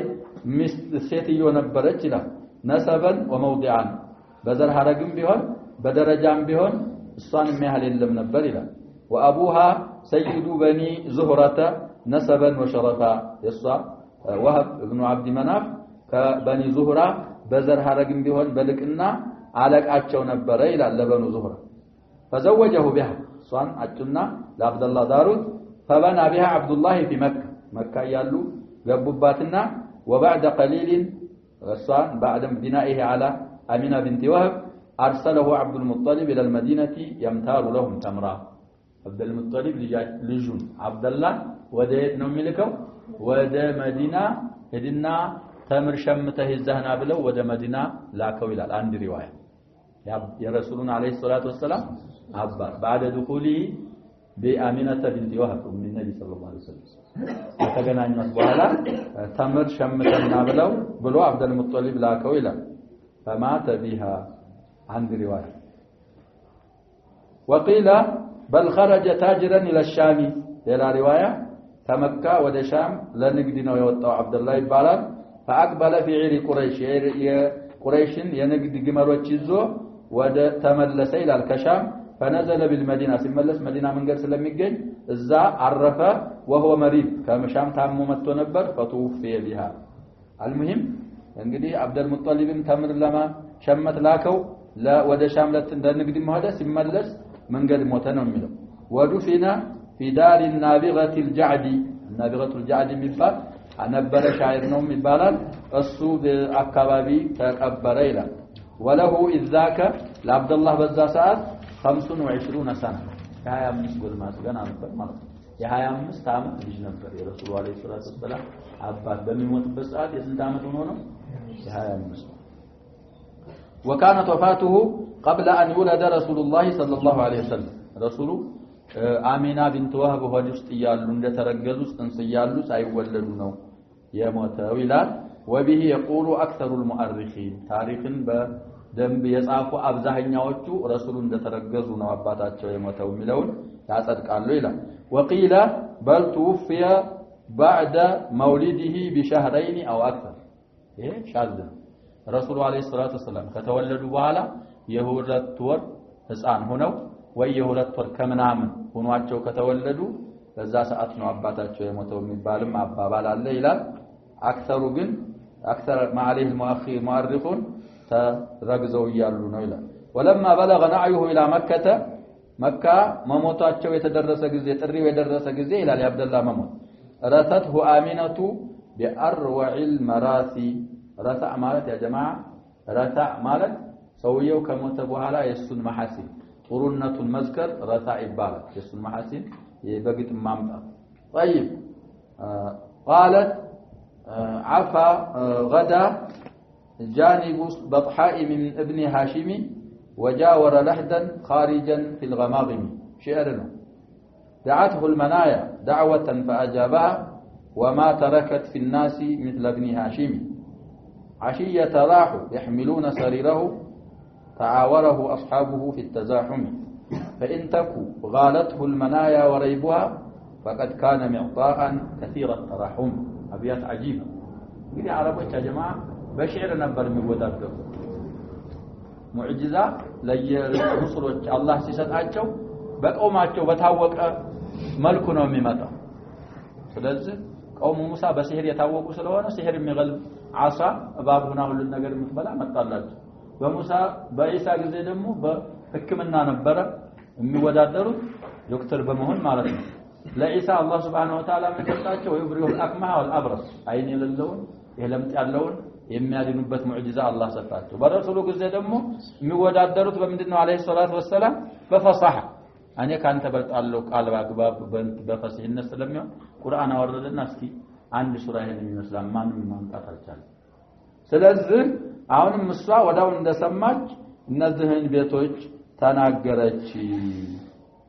سيتيو نبرت له نسبا وموضعا بذر حرقم بهن بدرجام بهن الصان مهل لم نبر له وأبوها سيد بني زهرة نسبا وشرفا يصا وهب ابن عبد مناف كبني زهرة بذر حرقم بهن بلقنا علىك أتشو نبر إلى لبنو زهرة فزوجه بها صان أتشنا لعبد الله دارود فبنى بها عبد الله في مكة يالو قبوباتنا وبعد قليل غصان بعد بنائه على أمينة بنت وهب أرسله عبد المطلب إلى المدينة يمتار لهم تمرا عبد المطلب لجون عبد الله وديت نملكه ودا مدينة هدنا تمر شمته الزهنا بلو ودا مدينة لاكو إلى عند رواية يا رسولنا عليه الصلاة والسلام عبر بعد دخوله بأمينة بنت وهب أم النبي صلى الله عليه وسلم ከተገናኙት በኋላ ተምር ሸምተና ብለው عبد المطلب ላከው ይላል فمات بها عند روايه وقيل بل خرج تاجرا الى الشام ሌላ روايه ከመካ ወደ ሻም ለንግድ ነው የወጣው አብዱላህ ይባላል فاقبل في عير قريش የቁረይሽን የንግድ ግመሎች ይዞ ወደ ተመለሰ ይላል ከሻም فنزل بالمدينة سملس مدينة من قرس لم يجي الزا عرفه وهو مريض كمشام تامو متو نبر فتوفي بها المهم እንግዲህ عبد المطلب ተምር ለማ ሸመት ላከው ወደ ሻም ለንግድ መሆደ ሲመለስ መንገድ ሞተ ነው የሚለው ወዱፊና في دار النابغة الجعد النابغة الجعد የሚባል አነበረ ሻይር ነው የሚባላል እሱ በአካባቢ ተቀበረ ይላል وله إذ ذاك لعبد الله በዛ ሰዓት 25 سنة يا 25 قول ما سجن نبر ማለት የ 25 አመት ልጅ ነበር የረሱል አለይሂ ሰላቱ ወሰለም አባት በሚሞትበት ሰዓት የስንት አመት ሆኖ ነው የ 25 وكانت وفاته قبل أن يولد رسول الله صلى الله عليه وسلم رسول آمنة بنت وهب ሆድ ውስጥ ያሉ እንደተረገዙ ጽንስ ያሉ ሳይወለዱ ነው የሞተው ይላል وبه يقول اكثر المؤرخين ታሪክን በደንብ የጻፉ አብዛኛዎቹ ረሱሉ እንደተረገዙ ነው አባታቸው የሞተው የሚለውን ያጸድቃሉ ይላል وقيل بل توفي بعد مولده بشهرين او اكثر ይሄ ሻዝ ረሱሉ አለይሂ ሰላቱ ወሰለም ከተወለዱ በኋላ የሁለት ወር ህፃን ሆነው ወይ የሁለት ወር ከምናምን ሆኗቸው ከተወለዱ በዛ ሰዓት ነው አባታቸው የሞተው የሚባልም አባባል አለ ይላል አክተሩ ግን أكثر ما عليه المؤرخون ترغزوا ይያሉ ነው ይላል ولما بلغ نعيه الى مكه መሞታቸው የተደረሰ ጊዜ ጥሪው የደረሰ ጊዜ ይላል የአብደላ መሞት رثته آمنة بأروع المراثي رثع ማለት يا جماعه رثع ማለት ሰውየው ከሞተ በኋላ የሱን መሐሲን ጥሩነቱን መዝከር رثع ይባላል የሱን መሐሲን በግጥም ማምጣት طيب قالت عفا غدا جانب بطحاء من ابن هاشم وجاور لحدا خارجا في الغماضم شعرنا دعته المنايا دعوة فأجابها وما تركت في الناس مثل ابن هاشم عشية راحوا يحملون سريره تعاوره أصحابه في التزاحم فإن تكوا غالته المنايا وريبها فقد كان معطاء كثير التراحم أبيات عجيبة እንግዲህ አረቦች يا جماعه በሽዕር ነበር የሚወዳደሩ ሙዕጂዛ ለየሩሱሎች አላህ ሲሰጣቸው በቀውማቸው በታወቀ መልኩ ነው የሚመጣው ስለዚህ ቀውሙ ሙሳ በሲህር የታወቁ ስለሆነ ሲህር የሚገልብ ዓሳ እባብና ሁሉ ነገር የምትበላ መጣላቸው በሙሳ በኢሳ ጊዜ ደግሞ በህክምና ነበረ የሚወዳደሩት ዶክተር በመሆን ማለት ነው ለኢሳ አላህ Subhanahu Wa Ta'ala መሰጣቸው ወይብሪው አክማህ ወልአብረስ አይን የሌለውን የለምጥ ያለውን የሚያድኑበት ሙዕጂዛ አላህ ሰጣቸው በረሱሉ ጊዜ ደግሞ የሚወዳደሩት በምንድነው አለይሂ ሰላቱ ወሰለም በፈሳህ እኔ ካንተ በልጣለሁ ቃል ባግባብ በፈሲህነት ስለሚሆን ቁርአን አወረደና እስኪ አንድ ሱራ ይሄን ይመስላል ማንም ማምጣት አልቻለም ስለዚህ አሁንም እሷ ወዳው እንደሰማች እነዚህን ቤቶች ተናገረች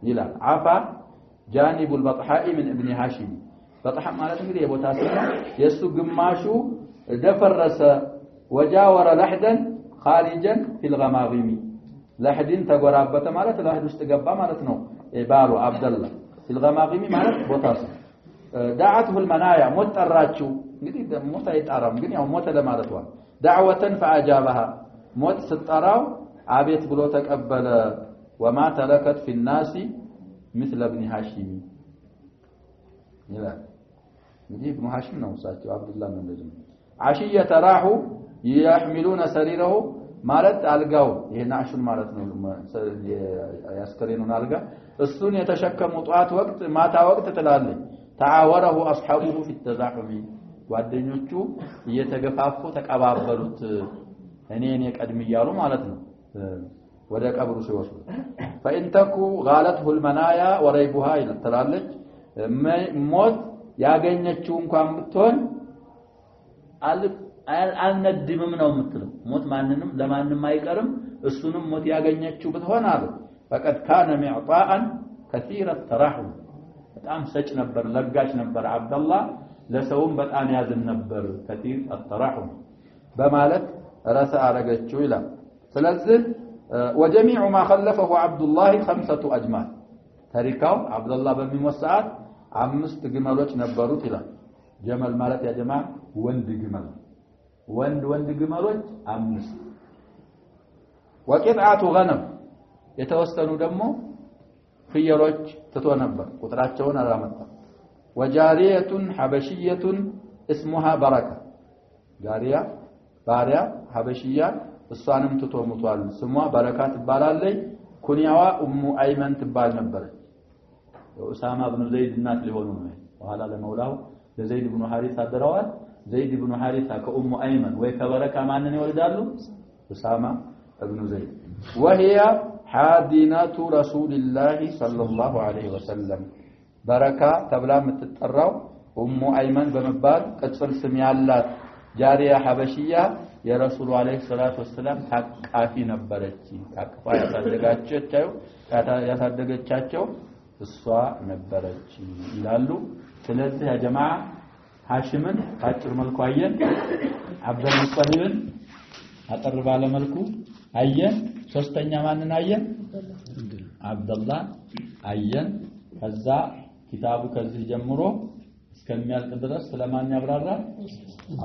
ይላል አፋ جانب البطحاء من ابن هاشم بطحاء ማለት እንግዲህ የቦታ ስም የሱ ግማሹ ደፈረሰ وجاور لحدا خارجا في الغماضم لحدን ተጎራበተ ማለት ለህድ ውስጥ ገባ ማለት ነው ባሉ አብደላ في الغماضم ማለት ቦታ ስም دعته المنايا مطراچው እንግዲህ ሞት አይጣራም ግን ያው ሞተ ለማለት ነው دعوة فاجابها ሞት ስጠራው አቤት ብሎ ተቀበለ وما تركت في الناس مثل ابن هاشم ይላል እንግዲህ ابن هاشم ነው ሳቸው አብዱላህ ነው እንደዚህ عشيه راحوا يحملون سريره ማለት አልጋው ይሄን አሽን ማለት ነው ያስከሬኑን አልጋ እሱን የተሸከሙ ጧት ወቅት ማታ ወቅት ትላለች تعاوره اصحابه في التزاحم ጓደኞቹ እየተገፋፉ ተቀባበሉት እኔ ቀድም ይያሉ ማለት ነው ወደ ቀብሩ ሲወስዱ فإن تكو غالته المنايا وريبها ትላለች ሞት ያገኘችው እንኳን ብትሆን አልነድምም ነው የምትለው ሞት ማንንም ለማንንም አይቀርም እሱንም ሞት ያገኘችው ብትሆን አለ فقد كان معطاء كثير الترحم በጣም ሰጭ ነበር ለጋሽ ነበር አብደላህ ለሰውም በጣም ያዝን ነበር كثير الترحم በማለት ራስ አረጋቸው ይላል ስለዚህ وجميع ما خلفه عبد الله 5 اجمال تركው عبد الله በሚሞት ሰዓት 5 ግመሎች ነበሩት ይላል ጀመል ማለት ያ ጀማ ወንድ ግመል ወንድ ግመሎች 5 وقطعه غنم የተወሰኑ ደግሞ ፍየሎች ትቶ ነበር ቁጥራቸውን አላመጣ وجاريه حبشيه اسمها بركه جاريه ባሪያ ሐበሽያ እሷንም ትቶ ሞቷል ስሟ በረካት ይባላለች ኩንያዋ ኡሙ አይመን ትባል ነበር ኡሳማ ኢብኑ ዘይድ እናት ሊሆኑ ነው በኋላ ለመውላው ለዘይድ ኢብኑ ሐሪሳ አደረዋል ዘይድ ኢብኑ ሐሪሳ ከኡሙ አይመን ወይ ከበረካ ማንን ይወልዳሉ ኡሳማ ኢብኑ ዘይድ وهي حادينه رسول الله صلى الله عليه وسلم بركه ተብላ የምትጠራው ኡሙ አይመን በመባል ቅጽል ስም ያላት ጃሪያ ሐበሽያ የረሱሉ አለይሂ ሰላቱ ወሰለም ታቃፊ ነበረች ታቅፋ ያሳደገቻቸው እሷ ነበረች ይላሉ ስለዚህ ያ ጀማዓ ሐሽምን አጭር መልኩ አየን አብዱል ሙጠሊብን አጠር ባለ መልኩ አየን ሶስተኛ ማንን አየን አብዱላህ አየን ከዛ ኪታቡ ከዚህ ጀምሮ እስከሚያልቅ ድረስ ስለማን ያብራራል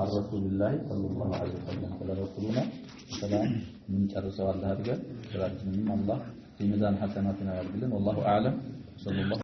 አረሱላህ ሰለላሁ ዐለይሂ ወሰለም ስለረሱሉና ሰላም ምን ጨርሰው አላህ አድርገን ስራችንን አላህ في ميزان حسناتنا يرجلن والله اعلم صلى الله